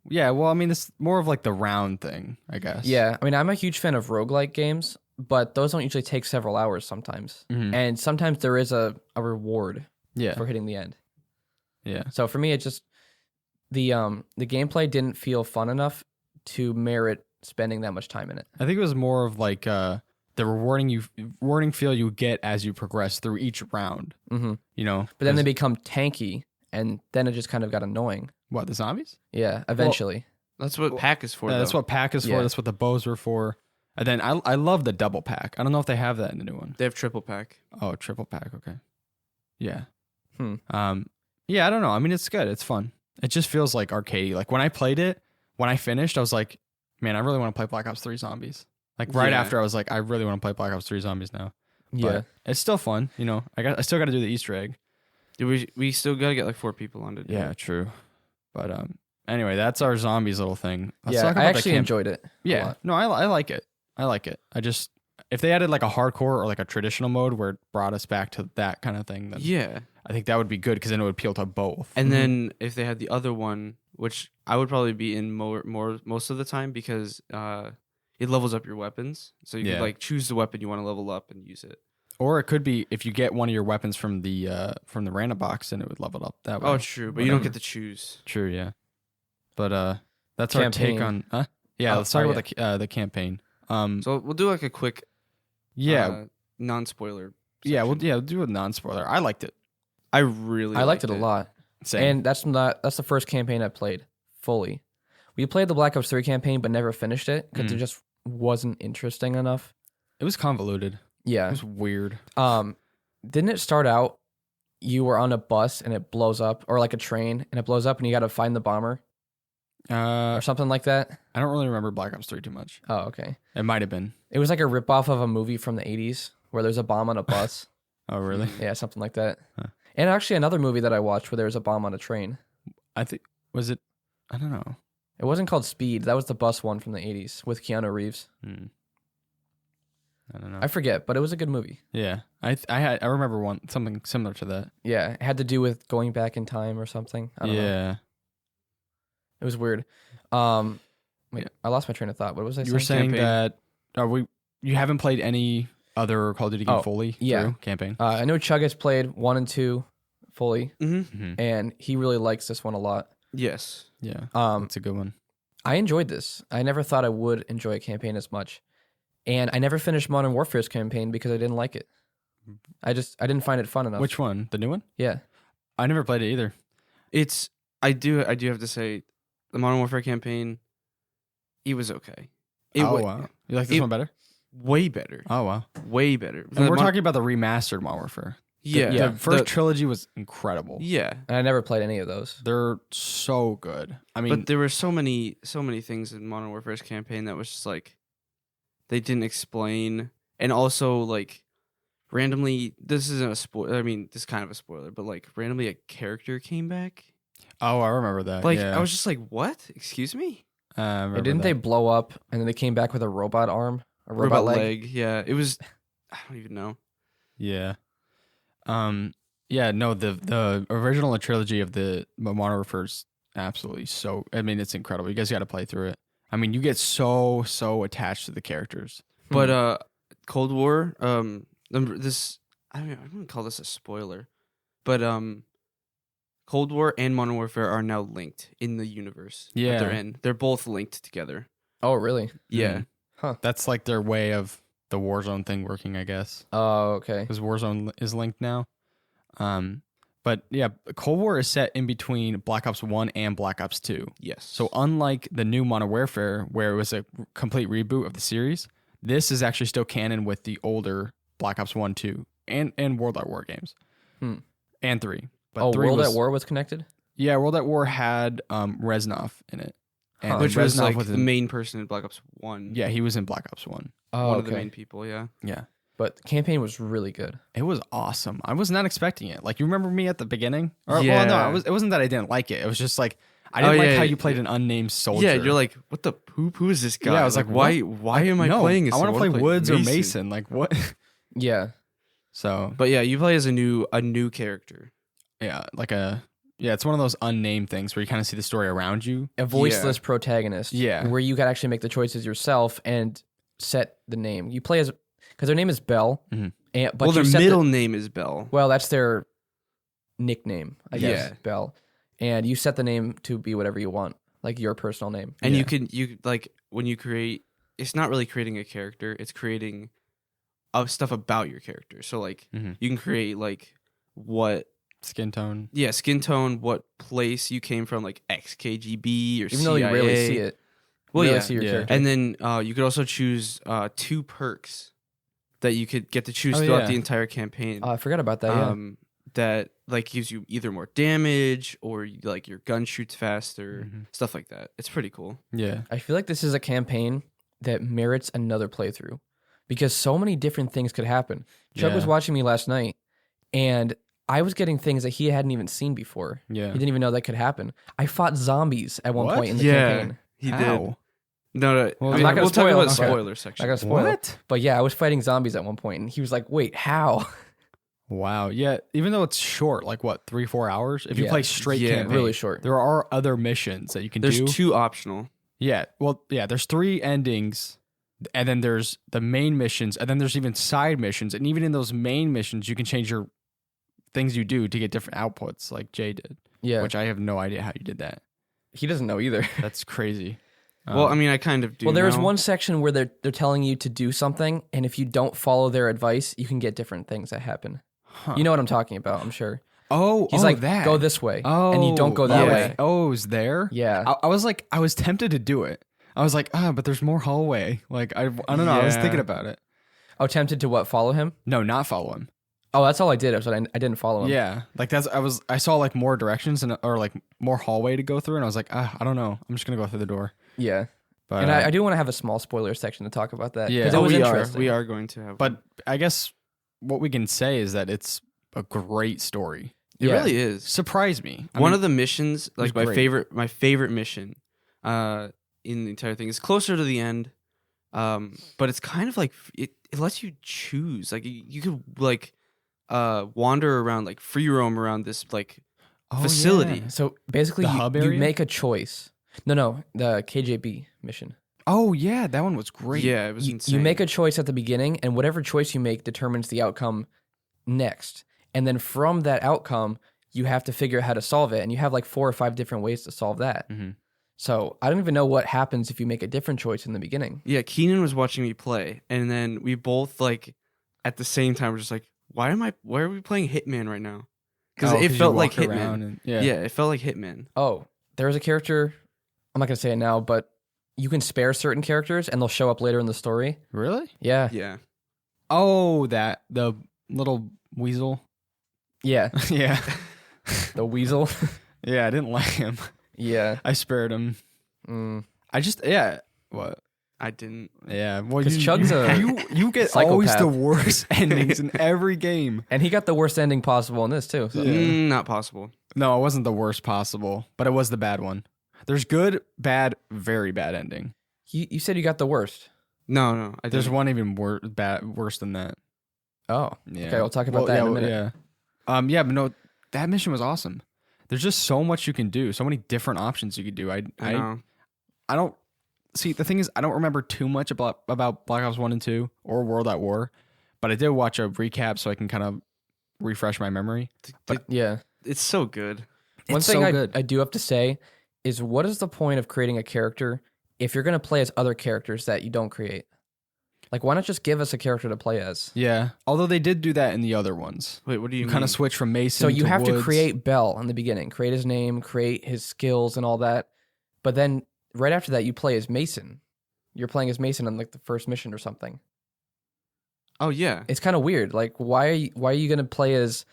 Yeah, well, I mean, it's more of like the round thing, I guess. Yeah, I mean, I'm a huge fan of roguelike games, but those don't usually take several hours sometimes. Mhm. And sometimes there is a reward Yeah. for hitting the end. Yeah. So for me, it just the gameplay didn't feel fun enough to merit spending that much time in it. I think it was more of like the rewarding feel you get as you progress through each round. Hmm You know, But then they 'Cause- become tanky, and then it just kind of got annoying. what, the zombies? Yeah, eventually. That's what pack is for. Yeah, that's though. what pack is for. Yeah. That's what the bows were for. And then I love the double pack. I don't know if they have that in the new one. They have triple pack. Oh, triple pack. Okay. Yeah. Hmm. Yeah, I don't know. I mean, it's good. It's fun. It just feels like arcade. Like when I played it, when I finished, I was like, man, I really want to play Black Ops 3 Zombies. Like right Yeah. after, I was like, I really want to play Black Ops 3 Zombies now. Yeah. But it's still fun. You know, I still got to do the Easter egg. Dude, we still gotta get like 4 people on to do Yeah, it. true. But anyway, that's our zombies little thing. Let's Yeah, talk I about the actually camp- enjoyed it. a Yeah, lot. no, I like it. I like it. I just if they added like a hardcore or like a traditional mode where it brought us back to that kind of thing, then Yeah. I think that would be good because then it would appeal to both. And Mhm. then if they had the other one, which I would probably be in more most of the time because it levels up your weapons. So you Yeah. could like choose the weapon you want to level up and use it. Or it could be if you get one of your weapons from the random box, then it would level it up that way. Oh, it's true, but you don't Whatever. get to choose. True, yeah. But that's our take Campaign. on. Yeah, Oh, let's talk oh, about the campaign. So we'll do like a quick Yeah, non-spoiler. yeah, section. we'll do a non-spoiler. I liked it. I really I liked it a lot. Same. And that's the first campaign I played fully. We played the Black Ops 3 campaign, but never finished it because it just wasn't interesting enough. it was convoluted. It Yeah. was weird. Didn't it start out you were on a bus and it blows up, or like a train and it blows up and you got to find the bomber or something like that? I don't really remember Black Ops 3 too much. Oh, okay. It might have been. It was like a ripoff of a movie from the 80s where there's a bomb on a bus. Oh, really? Yeah, something like that. Huh. And actually another movie that I watched where there was a bomb on a train. I think was it. I don't know. It wasn't called Speed. That was the bus one from the 80s with Keanu Reeves. I don't know. I forget, but it was a good movie. Yeah, I remember something similar to that. Yeah, it had to do with going back in time or something. I don't know. Yeah, It was weird. Wait, Yeah. I lost my train of thought. What was I you were saying? saying that you haven't played any other Call of Duty game Oh, fully yeah. through campaign. I know Chug has played 1 and 2 fully, Mm-hmm. and he really likes this one a lot. Yes. Yeah, Um, that's a good one. I enjoyed this. I never thought I would enjoy a campaign as much, and I never finished Modern Warfare's campaign because I didn't like it. I didn't find it fun enough. Which one? The new one? Yeah, I never played it either. It's I do have to say the Modern Warfare campaign, it was okay. It Oh wa- wow, you like this it- one better? way better. Oh wow. Way better. And we're talking about the remastered Modern Warfare. yeah. yeah, The first trilogy was incredible. yeah. and I never played any of those. They're so good. I mean, But there were so many things in Modern Warfare's campaign that was just like they didn't explain, and also like randomly. This isn't a spoiler. I mean, this is kind of a spoiler, but like randomly a character came back. oh, I remember that. Like yeah. I was just like, what? Excuse me? I remember Didn't they that. blow up and then they came back with a robot arm, a robot, leg? Yeah, it was. I don't even know. Yeah. Yeah, no, the original trilogy of the Modern Warfare is absolutely so. I mean, it's incredible. You guys got to play through it. I mean, you get so attached to the characters. But Cold War, this I wouldn't call this a spoiler, but Cold War and Modern Warfare are now linked in the universe that Yeah. they're in. They're both linked together. Oh, really? Yeah. That's like their way of the Warzone thing working, I guess. Oh, okay. Because Warzone is linked now. But yeah, Cold War is set in between Black Ops 1 and Black Ops 2. Yes. So unlike the new Modern Warfare, where it was a complete reboot of the series, this is actually still canon with the older Black Ops 1, 2, and World at War games. And 3. But 3 World at War was connected? Yeah, World at War had Reznov in it. And Which was Reznov like was the main person in Black Ops 1. Yeah, he was in Black Ops 1. Oh, One of the main people, yeah. Yeah. But the campaign was really good. It was awesome. I was not expecting it. Like, you remember me at the beginning? Or, Yeah. Well, no, it wasn't that I didn't like it. It was just like, I didn't like how you played an unnamed soldier. Yeah, you're like, what the poop? Who is this guy? Yeah, I was like, why am I playing? I want to play Woods or Mason. Like, what? Yeah. So, But yeah, you play as a new character. yeah, it's one of those unnamed things where you kind of see the story around you. A voiceless protagonist. Yeah. Where you can actually make the choices yourself and set the name. You play as, because their name is Bell. Mhm. But their middle name is Bell. Well, that's their nickname, I guess. Yeah. Bell. And you set the name to be whatever you want, like your personal name. And Yeah. you like when you create, it's not really creating a character, it's creating stuff about your character. So like you can create like what Skin tone. skin tone, what place you came from, like XKGB or Even CIA. though you rarely see it. Well, You rarely yeah. see your Yeah. character. And then you could also choose 2 perks that you could get to choose Oh, throughout yeah. the entire campaign. I forgot about that, yeah. That like gives you either more damage or like your gun shoots faster, stuff like that. It's pretty cool. Yeah. I feel like this is a campaign that merits another playthrough because so many different things could happen. Chuck was Yeah. watching me last night, and I was getting things that he hadn't even seen before. Yeah. He didn't even know that could happen. I fought zombies at one What? point in the campaign. He did. How? No. Well, I I'm mean, not gonna we'll talk spoil about the it. Okay. spoiler I section. got spoiled. What? But yeah, I was fighting zombies at one point, and he was like, "Wait, how?" Wow. Yeah. Even though it's short, like what, 3-4 hours? If you Yeah. play straight Yeah. campaign, Really short. there are other missions that you can There's do. 2 optional. Yeah. Well, yeah, there's 3 endings, and then there's the main missions, and then there's even side missions. And even in those main missions, you can change your things you do to get different outputs, like Jay did, Yeah, which I have no idea how you did that. he doesn't know either. That's crazy. Well, I mean, I kind of do. Well, there was know. one section where they're telling you to do something, and if you don't follow their advice, you can get different things that happen. Huh. You know what I'm talking about, I'm sure. He's Like, that. go this way, Oh, and you don't go that yeah. way. Oh, it was there? Yeah. I was tempted to do it. I was like, but there's more hallway. Like, I don't know. I was Yeah. thinking about it. Oh, tempted to what? Follow him? No, not follow him. Oh, that's all I did. I didn't follow him. Yeah, like I saw like more directions or like more hallway to go through, and I was like, I don't know. I'm just gonna go through the door. Yeah. But And I do want to have a small spoiler section to talk about that. Yeah. Because it Oh, was we interesting. are going to have. but I guess what we can say is that it's a great story. it Yeah. really is. Surprised me. One of the missions, like was great. my favorite mission, in the entire thing is closer to the end, but it's kind of like it lets you choose. Like you could like wander around, like free roam around this like facility. Yeah. So basically, The you, hub you area? make a choice. No, the KJB mission. Oh yeah, that one was great. Yeah, it was You insane. make a choice at the beginning, and whatever choice you make determines the outcome next. And then from that outcome, you have to figure out how to solve it. And you have like 4 or 5 different ways to solve that. Mhm. So I don't even know what happens if you make a different choice in the beginning. Yeah, Keenan was watching me play, and then we both like at the same time were just like, why are we playing Hitman right now? Because Oh, it you felt like walk Hitman. around and- Yeah, it felt like Hitman. Oh, there was a character. I'm not going to say it now, but you can spare certain characters and they'll show up later in the story. Really? Yeah. Yeah. Oh, the little weasel. Yeah. Yeah. The weasel. Yeah, I didn't like him. Yeah. I spared him. Mm. I just what? I didn't. Yeah, well, 'Cause Chug's a you get always the psychopath. worst endings in every game. And he got the worst ending possible in this, too. So. Not possible. No, it wasn't the worst possible, but it was the bad one. There's good, bad, very bad ending. You said you got the worst. No, I There's didn't. one even worse than that. Oh. Yeah. Okay, we'll talk about that in a minute. Yeah. Yeah, but no, that mission was awesome. There's just so much you can do, so many different options you could do. I know. I don't see, the thing is, I don't remember too much about Black Ops 1 and 2 or World at War, but I did watch a recap so I can kind of refresh my memory. But Yeah. it's so good. One It's thing so good. I do have to say is what is the point of creating a character if you're gonna play as other characters that you don't create, like why not just give us a character to play as? Yeah. Although they did do that in the other ones. Wait, what do you You mean? kind of switch from Mason So you to have to Woods. create Bell in the beginning, create his name, create his skills and all that. But then right after that, you play as Mason. You're playing as Mason on like the first mission or something. Oh yeah. It's kind of weird. Like why are you gonna play as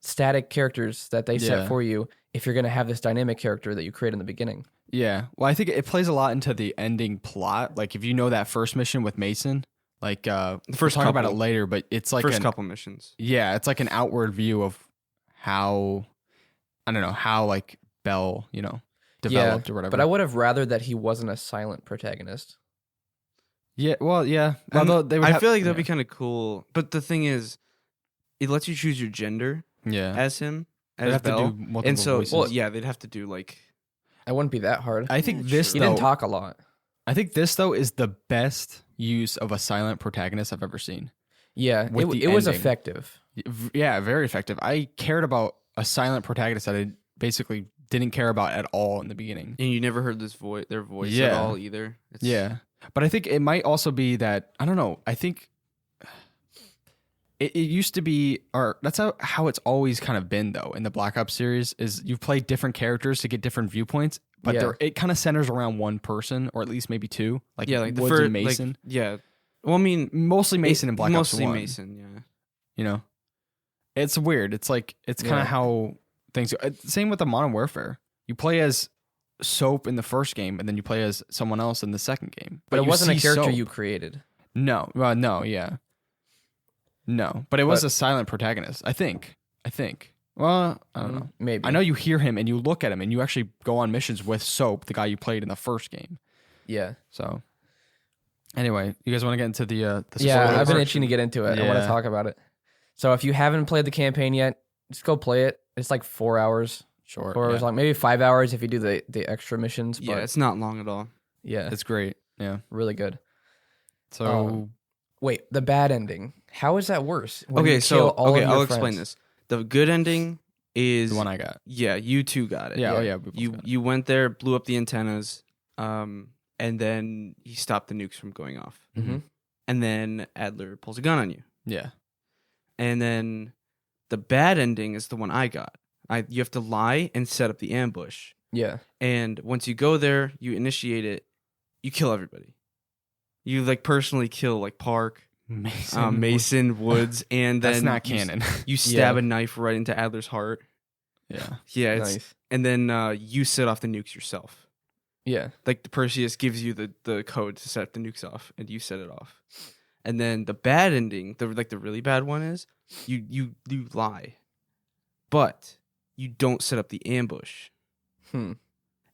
static characters that they Yeah. set for you if you're gonna have this dynamic character that you create in the beginning? Yeah. Well, I think it plays a lot into the ending plot. Like if you know that first mission with Mason, like the first we'll talk about it couple. later, but it's like First couple missions. Yeah, it's like an outward view of how I don't know how like Bell, developed or whatever. But I would have rather that he wasn't a silent protagonist. Yeah, well, yeah. And Although they would I have- feel like that'd be kind of cool. But the thing is, it lets you choose your gender yeah. as him, They'd as have Bell. to do multiple And so, voices. well, yeah, they'd have to do like. I wouldn't be that hard. I think this He though, didn't talk a lot. I think this though is the best use of a silent protagonist I've ever seen. Yeah, With the it was ending. effective. Yeah, very effective. I cared about a silent protagonist that I basically didn't care about at all in the beginning. And you never heard their voice at Yeah. all either. It's, Yeah. But I think it might also be that, I don't know, I think it used to be, or that's how it's always kind of been though in the Black Ops series, is you play different characters to get different viewpoints, but Yeah. it kind of centers around one person, or at least maybe two, like, yeah, like the Woods first and Mason. Like, yeah. Well, I mean, Mostly Mason and Black Ops mostly 1. Mason. Yeah. You know? It's weird. It's like, it's kind of Yeah. how things go. Same with the Modern Warfare. You play as Soap in the first game, and then you play as someone else in the second game. But it you wasn't a see character Soap. you created. No, well, no, yeah, no, but it was But- a silent protagonist. I think. Well, I don't know. Maybe. I know you hear him and you look at him and you actually go on missions with Soap, the guy you played in the first game. Yeah. So, anyway, you guys want to get into the Yeah, spoiler I've been section? itching to get into it. I want Yeah. to talk about it. So if you haven't played the campaign yet, just go play it. It's like 4 hours. Sure, 4 hours yeah. long, maybe 5 hours if you do the extra missions. But Yeah, it's not long at all. yeah, It's great. Yeah. really good. So Wait, the bad ending. How is that worse? When Okay, you so kill all of your I'll explain friends? this. The good ending is the one I got. yeah, you two got it. Yeah. Yeah. Oh yeah. we both You got it. you went there, blew up the antennas, and then he stopped the nukes from going off. Mhm. And then Adler pulls a gun on you. Yeah. And then the bad ending is the one I got. You have to lie and set up the ambush. Yeah. And once you go there, you initiate it, you kill everybody. You like personally kill like Park, Mason, Woods, and then That's not you canon. You stab Yeah. a knife right into Adler's heart. Yeah. Yeah, it's, Nice. and then you set off the nukes yourself. Yeah. Like the Perseus gives you the code to set the nukes off, and you set it off. And then the bad ending, the really bad one is you lie, but you don't set up the ambush. Hmm.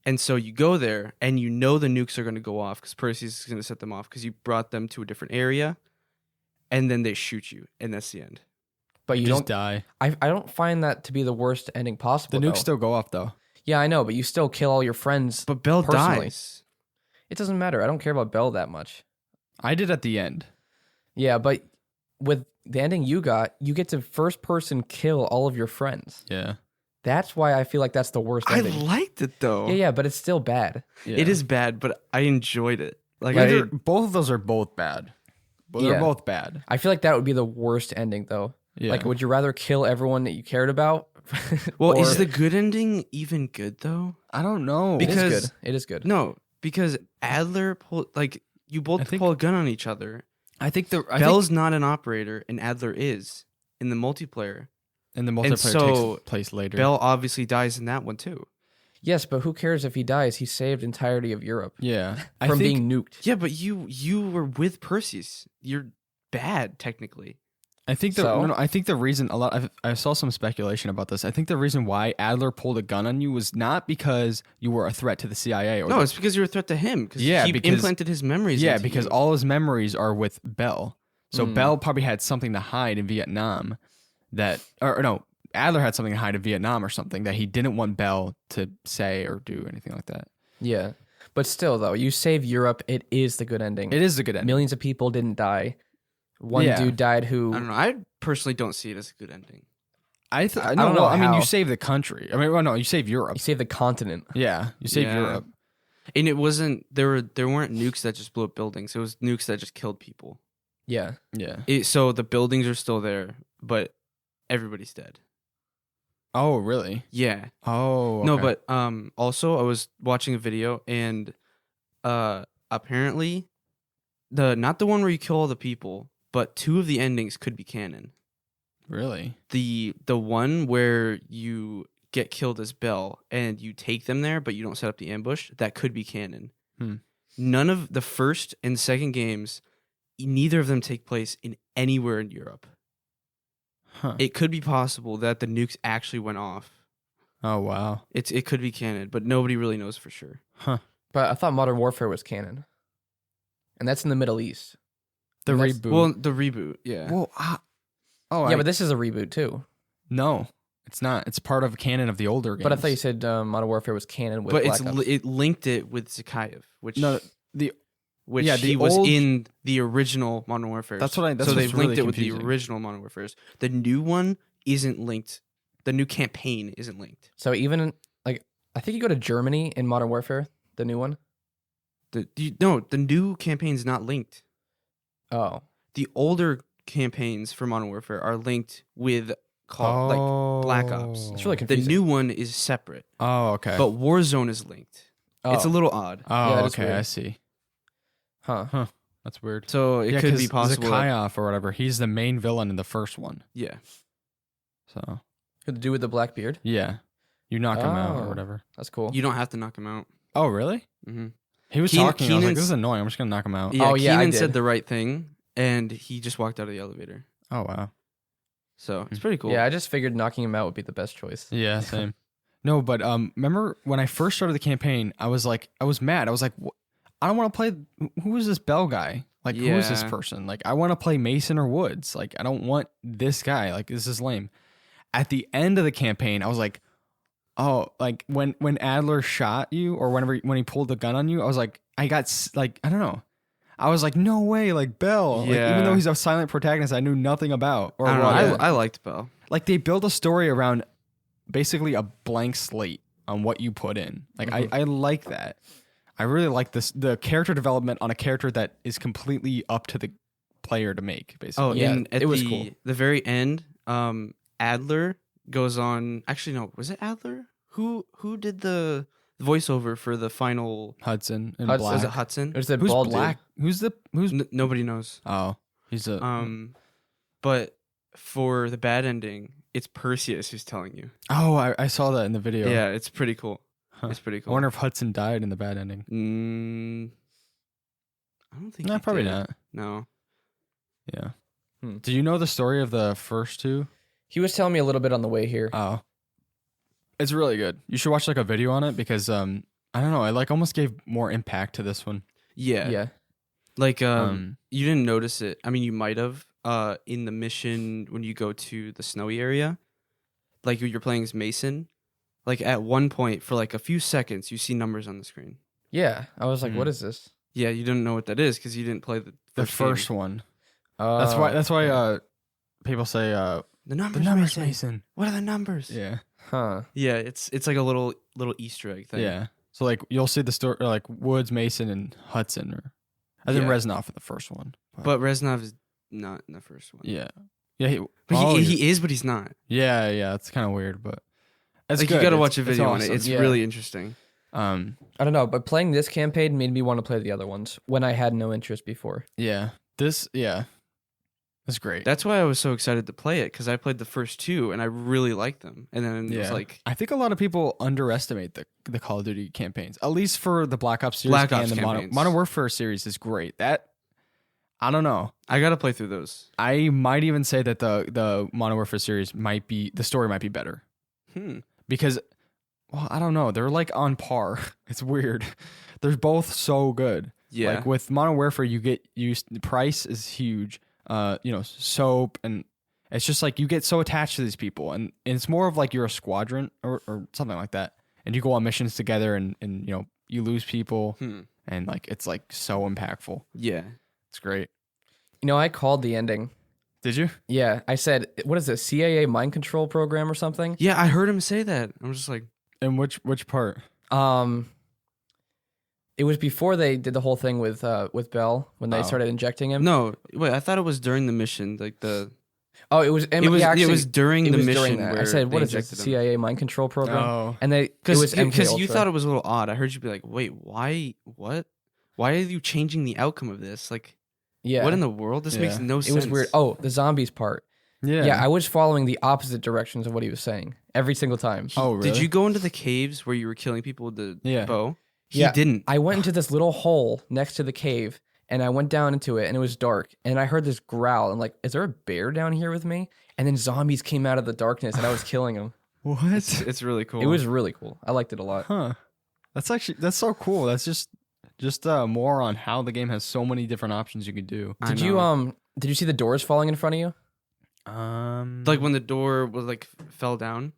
And so you go there, and you know the nukes are going to go off because Perseus is going to set them off because you brought them to a different area, and then they shoot you, and that's the end. But you just don't. die. I don't find that to be the worst ending possible. The nukes though. still go off though. Yeah, I know, but you still kill all your friends. But Bell Personally. dies. It doesn't matter. I don't care about Bell that much. I did at the end. Yeah, but with the ending you got, you get to first person kill all of your friends. Yeah. That's why I feel like that's the worst I ending. liked it though. Yeah, but it's still bad. It is bad, but I enjoyed it. Like Both of those are both bad. But Yeah. they're both bad. I feel like that would be the worst ending, though. Yeah. Like, would you rather kill everyone that you cared about? well, Or- is the good ending even good though? I don't know. It is because- good. It is good. No, because Adler pulled like you both I think- pull a gun on each other. I think Bell's not an operator, and Adler is in the multiplayer. and the and multiplayer so takes place later. Bell obviously dies in that one too. Yes, but who cares if he dies? He saved entirety of Europe Yeah. from being nuked. Yeah, but you were with Perseus. You're bad technically. I think So? I think the reason I saw some speculation about this. I think the reason why Adler pulled a gun on you was not because you were a threat to the CIA or No, it's because you're a threat to him. Because Yeah, he because- implanted his memories. yeah, into because you. all his memories are with Bell. So Mm. Bell probably had something to hide in Vietnam that or no, Adler had something to hide in Vietnam or something that he didn't want Bell to say or do anything like that. Yeah. But still, though, you save Europe. It is the good ending. It is a good ending. Millions of people didn't die. One Yeah. dude died who. I don't know. I personally don't see it as a good ending. I don't no, know well, I mean, how. you save the country. I mean, well, no, you save Europe. You save the continent. Yeah, you save Yeah. Europe. And it wasn't there weren't nukes that just blew up buildings. It was nukes that just killed people. Yeah. So the buildings are still there, but everybody's dead. Oh, really? Yeah. Oh, No, okay. but also I was watching a video and apparently not the one where you kill all the people, but 2 of the endings could be canon. Really? The one where you get killed as Belle and you take them there, but you don't set up the ambush, that could be canon. None of the first and second games, neither of them take place in anywhere in Europe. Huh. It could be possible that the nukes actually went off. Oh, wow. It could be canon, but nobody really knows for sure. Huh. But I thought Modern Warfare was canon. And that's in the Middle East. The And that's- reboot. Well, the reboot, yeah. Well, Yeah, but this is a reboot too. no, it's not. It's part of canon of the older games. But I thought you said Modern Warfare was canon with But Black Ops. it linked it with Zakayev, which no, yeah, he the was old- in the original Modern Warfare. That's so what's they've linked really it with confusing. the original Modern Warfare. The new one isn't linked. The new campaign isn't linked. So even like I think you go to Germany in Modern Warfare, the new one. The new campaign's not linked. Oh. The older campaigns for Modern Warfare are linked with like Black Ops. It's really The confusing. new one is separate, Oh, okay. but Warzone is linked. Oh. It's a little odd. oh, Yeah, it is okay. weird. I see. Huh. That's weird. So it Yeah, could be 'cause possible. Zakayev or whatever. He's the main villain in the first one. Yeah. So Could to do with the black beard? yeah, you knock him out or Oh. whatever. That's cool. You don't have to knock him out. Oh, really? Mm-hmm. He was Keenan- talking. I was like, Keenan's- this is annoying. I'm just gonna knock him out. Yeah, Oh, yeah, I Keenan did. said the right thing, and he just walked out of the elevator. Oh, wow. So it's pretty cool. Yeah, I just figured knocking him out would be the best choice. Yeah, same. No, but remember when I first started the campaign, I was mad. I was like, I don't want to play. Who is this Bell guy? Like, who is this Yeah. person? Like, I want to play Mason or Woods. Like, I don't want this guy. Like, this is lame. At the end of the campaign, I was like, oh, like when Adler shot you or when he pulled the gun on you, I was like, I don't know. I was like, no way, like Bell. Like, even Yeah. though he's a silent protagonist, I knew nothing about. Or I don't know. what. I liked Bell. Like they build a story around basically a blank slate on what you put in. Like I like that. I really like the character development on a character that is completely up to the player to make, basically. Oh, Yeah, and at it was the, cool. the very end, Adler goes on. Actually, no, was it Adler? Who did the voiceover for the final? Hudson and Hudson. Black. Was it Hudson? There's that Who's bald Black? Who's Nobody knows. Oh, he's a But for the bad ending, it's Perseus who's telling you. Oh, I saw that in the video. Yeah, it's pretty cool. Huh. It's pretty I cool. wonder if Hudson died in the bad ending. I don't think. No, he probably did. not. No. Yeah. Hmm. Do you know the story of the first two? He was telling me a little bit on the way here. Oh, it's really good. You should watch like a video on it because I don't know. I like almost gave more impact to this one. Yeah. Yeah. Like you didn't notice it. I mean, you might have in the mission when you go to the snowy area. Like you're playing as Mason. Like at one point for like a few seconds, you see numbers on the screen. Yeah. I was like, what is this? Yeah, you didn't know what that is because you didn't play The first first game. one. Oh, That's why people say The the numbers. numbers, Mason. Mason. What are the numbers? Yeah. Huh. Yeah, it's like a little Easter egg thing. Yeah. So like you'll see the story like Woods, Mason, and Hudson, or as in Yeah. Reznov in the first one. But Reznov is not in the first one. Yeah. Yeah. But he is, but he's not. Yeah. It's kind of weird, but it's Like good. you got to It's- watch a it's video on it. awesome. It's Yeah. really interesting. I don't know, but playing this campaign made me want to play the other ones when I had no interest before. Yeah. That's great. That's why I was so excited to play it because I played the first two and I really liked them. And then it was like I think a lot of people underestimate the Call of Duty campaigns, at least for the Black Ops series Black Ops and the campaigns. Modern Warfare series is great. That I don't know. I got to play through those. I might even say that the Modern Warfare series the story might be better because, well, I don't know. They're like on par. It's weird. They're both so good. Yeah. Like with Modern Warfare, you get used. The price is huge. Soap, and it's just like you get so attached to these people, and it's more of like you're a squadron or something like that, and you go on missions together, and you lose people, and like it's like so impactful. Yeah. It's great. I called the ending. Did you? Yeah, I said, what is this, CIA mind control program or something? Yeah, I heard him say that. I was just like, And which part? It was before they did the whole thing with Bell when they started injecting him. No, wait. I thought it was during the mission, like the. Oh, it was. It was. Actually, it was during it the was mission. during that. Where it said, "What they is this? injected him. CIA mind control program?" Oh. And it was Because MK you Ultra. thought it was a little odd. I heard you be like, "Wait, why? What? Why are you changing the outcome of this? Like, Yeah. what in the world? This makes no sense." It was weird. Oh, the zombies part. Yeah. Yeah, I was following the opposite directions of what he was saying every single time. Oh, really? Did you go into the caves where you were killing people with the Yeah. bow? He Yeah. didn't. I went into this little hole next to the cave, and I went down into it, and it was dark, and I heard this growl. I'm like, "Is there a bear down here with me?" And then zombies came out of the darkness, and I was killing them. What? It's really cool. It was really cool. I liked it a lot. Huh. That's so cool. That's just more on how the game has so many different options you can do. I Did you see the doors falling in front of you? Like when the door was like fell down.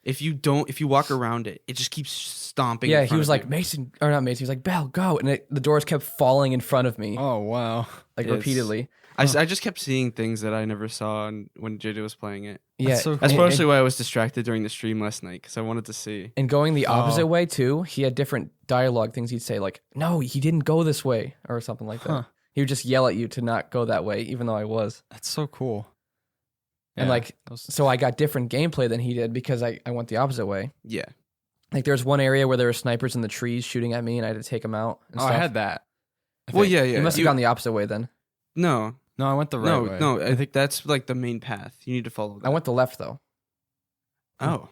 If you walk around it, it just keeps stomping. Yeah, in he front was of like, you. Mason, or not Mason, he was like, Bell, go. And the doors kept falling in front of me, Oh wow. like It's- repeatedly. I just kept seeing things that I never saw when JJ was playing it. Yeah. That's so That's cool. partially why I was distracted during the stream last night because I wanted to see. And going the opposite Oh. way too, he had different dialogue things he'd say, like, no, he didn't go this way, or something like that. Huh. He would just yell at you to not go that way, even though I was. That's so cool. And, like, those- So I got different gameplay than he did because I went the opposite way. Yeah. Like, there's one area where there were snipers in the trees shooting at me, and I had to take them out. And oh, stuff. I had that. I Well, think. yeah. You must have gone the opposite way then. No, No, I went the right way. no. I think that's like the main path. You need to follow that. I went the left though. Oh.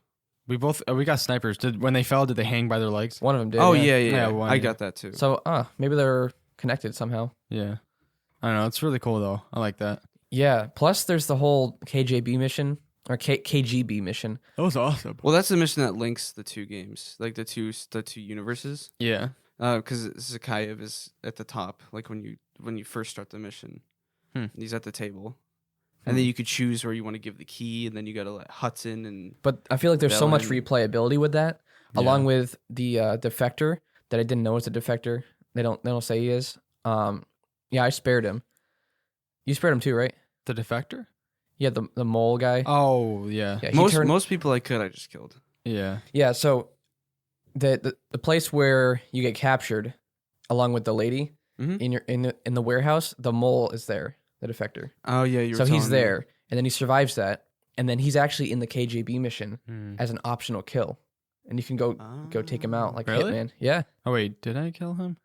We got snipers. When they fell, did they hang by their legs? One of them did. Oh yeah. yeah. one, I yeah. got that too. So, maybe they're connected somehow. Yeah. I don't know. It's really cool though. I like that. Yeah. Plus, there's the whole KJB mission or KGB mission. That was awesome. Well, that's the mission that links the two games, like the two universes. Yeah. Because Zakayev is at the top, like when you first start the mission. He's at the table, and then you could choose where you want to give the key, and then you got to let Hudson and. But I feel like there's so much Villain. replayability with that, Yeah. along with the defector that I didn't know was a defector. They don't say he is. Yeah, I spared him. You spared him too, right? The defector? Yeah, the mole guy. Oh, yeah. Yeah, he Most turned- most people I just killed. Yeah. Yeah, so the place where you get captured, along with the lady Mhm. in the warehouse, the mole is there, the defector. Oh yeah, you were So he's telling me. there, and then he survives that, and then he's actually in the KJB mission Hmm. as an optional kill, and you can go take him out like Really? Hitman. Yeah, Oh, wait. Did I kill him?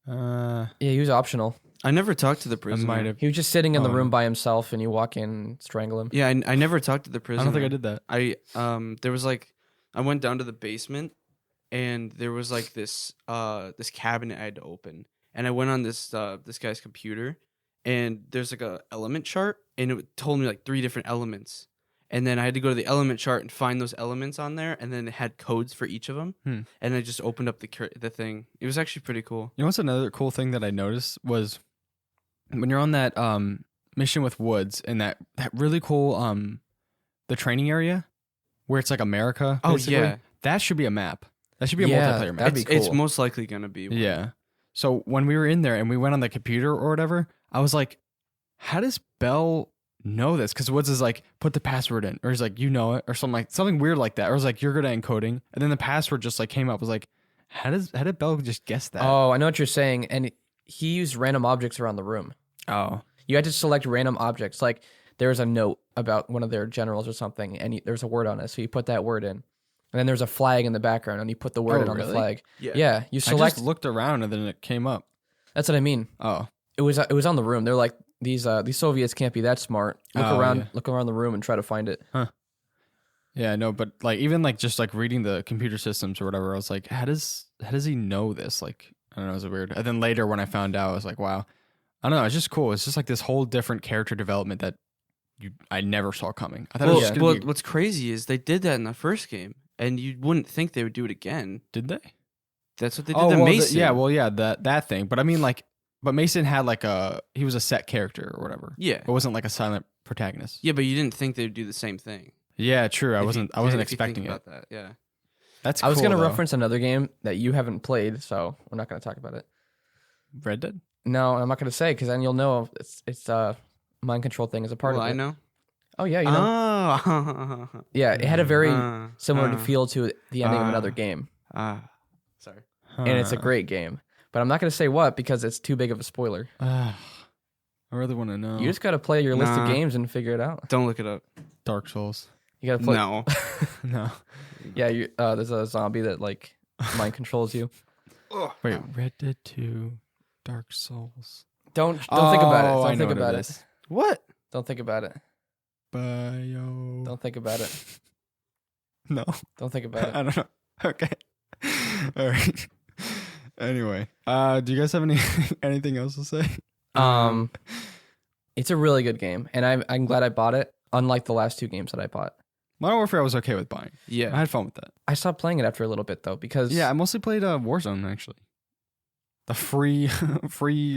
yeah, he was optional. I never talked to the I prisoner. might have. He was just sitting in the Oh, room no. by himself, and you walk in, and strangle him. Yeah, I never talked to the I prisoner. don't think I did that. There was like I went down to the basement and there was like this cabinet I had to open, and I went on this guy's computer, and there's like a element chart, and it told me like 3 different elements, and then I had to go to the element chart and find those elements on there, and then it had codes for each of them, and I just opened up the thing. It was actually pretty cool. You know what's another cool thing that I noticed was when you're on that mission with Woods and that really cool the training area where it's like America. Oh, basically, yeah. that should be a map. That should be a Yeah, multiplayer map. that'd be It's cool. most likely gonna be. one. Yeah. So when we were in there and we went on the computer or whatever, I was like, how does Bell know this? Because Woods is like, put the password in, or he's like, you know it, or something weird like that. Or I was like, you're good at encoding, and then the password just like came up. I was like, how did Bell just guess that? Oh, I know what you're saying, and he used random objects around the room. Oh. You had to select random objects. Like there was a note about one of their generals or something, and there's a word on it, so you put that word in. And then there's a flag in the background, and you put the word Oh, in on the really? flag. Yeah. Yeah, you I select. just looked around and then it came up. That's what I mean. Oh. It was on the room. They're like these Soviets can't be that smart. Look Oh, around, yeah. look around the room and try to find it. Yeah, no, but like even like just like reading the computer systems or whatever, I was like, how does he know this? Like, I don't know, it was weird. And then later when I found out, I was like, wow. I don't know, it's just cool. It's just like this whole different character development that I never saw coming. I thought it was Well, just gonna be, what's crazy is they did that in the first game, and you wouldn't think they would do it again. did they? That's what they did Oh, to well, Mason. that thing. But I mean like but Mason had like he was a set character or whatever. Yeah. It wasn't like a silent protagonist. Yeah, but you didn't think they'd do the same thing. Yeah, true. I If wasn't if you expecting think it. about that. Yeah. That's I was cool, gonna though. reference another game that you haven't played, so we're not gonna talk about it. Red Dead? No, I'm not gonna say because then you'll know it's mind control thing is a part Well, of it. I know. Oh yeah, you know. Oh. Yeah, it had a very similar Uh, feel to the ending of another game. Sorry. and it's a great game. But I'm not going to say what because it's too big of a spoiler. I really want to know. You just got to play your list of Nah. games and figure it out. Don't look it up. Dark Souls. You got to play. No. No. Yeah, there's a zombie that like mind controls you. Wait, Red Dead 2, Dark Souls. Don't think about it. I Don't know think what about it it. is. What? Don't think about it. Bio. Don't think about it. No. Don't think about I it. don't know. Okay. All right. Anyway, do you guys have anything else to say? It's a really good game, and I'm glad I bought it. Unlike the last 2 games that I bought, Modern Warfare I was okay with buying. I Yeah. had fun with that. I stopped playing it after a little bit though because Yeah, I mostly played Warzone actually. The free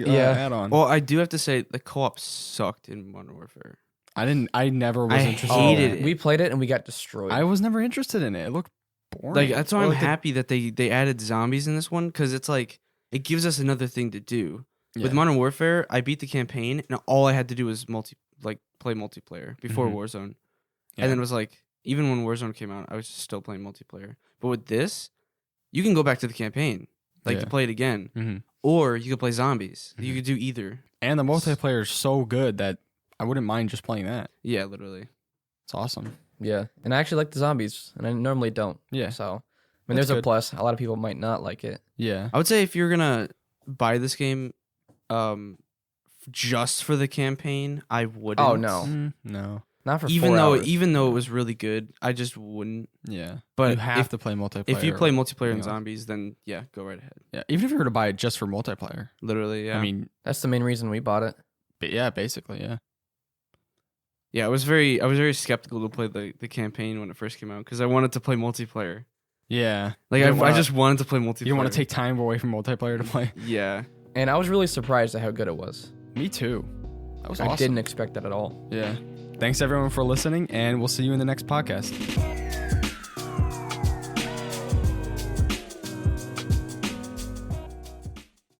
Yeah. add-on. Well, I do have to say the co-op sucked in Modern Warfare. I never was I interested hated in it. it. we played it and we got destroyed. I was never interested in it. It looked boring. Like that's why Or, I'm like, the- happy that they added zombies in this one because it's like it gives us another thing to do. Yeah. With Modern Warfare, I beat the campaign and all I had to do was play multiplayer before Mhm. Warzone, Yeah. and then it was like even when Warzone came out, I was just still playing multiplayer. But with this, you can go back to the campaign to Yeah. play it again, Mhm. or you could play zombies. You Mhm. could do either. And the multiplayer is so good that I wouldn't mind just playing that. Yeah, literally. It's awesome. yeah, and I actually like the zombies, and I normally don't. Yeah. So I mean, That's there's a good. plus. A lot of people might not like it. Yeah. I would say if you're gonna buy this game, just for the campaign, I wouldn't. Oh, no. No. Not for Even 4 though hours. even though it was really good, I just wouldn't. Yeah. But you have if, to play multiplayer. if you play multiplayer anything and else. zombies, then yeah, go right ahead. Yeah. Even if you were to buy it just for multiplayer. Literally, yeah. I mean, That's the main reason we bought it. yeah, basically, yeah. yeah, I was very skeptical to play the campaign when it first came out because I wanted to play multiplayer. Yeah. Like You I don't wanna- just wanted to play multiplayer. You don't want to take time away from multiplayer to play. Yeah. And I was really surprised at how good it was. Me too. That was I awesome. didn't expect that at all. Yeah. Thanks everyone for listening, and we'll see you in the next podcast.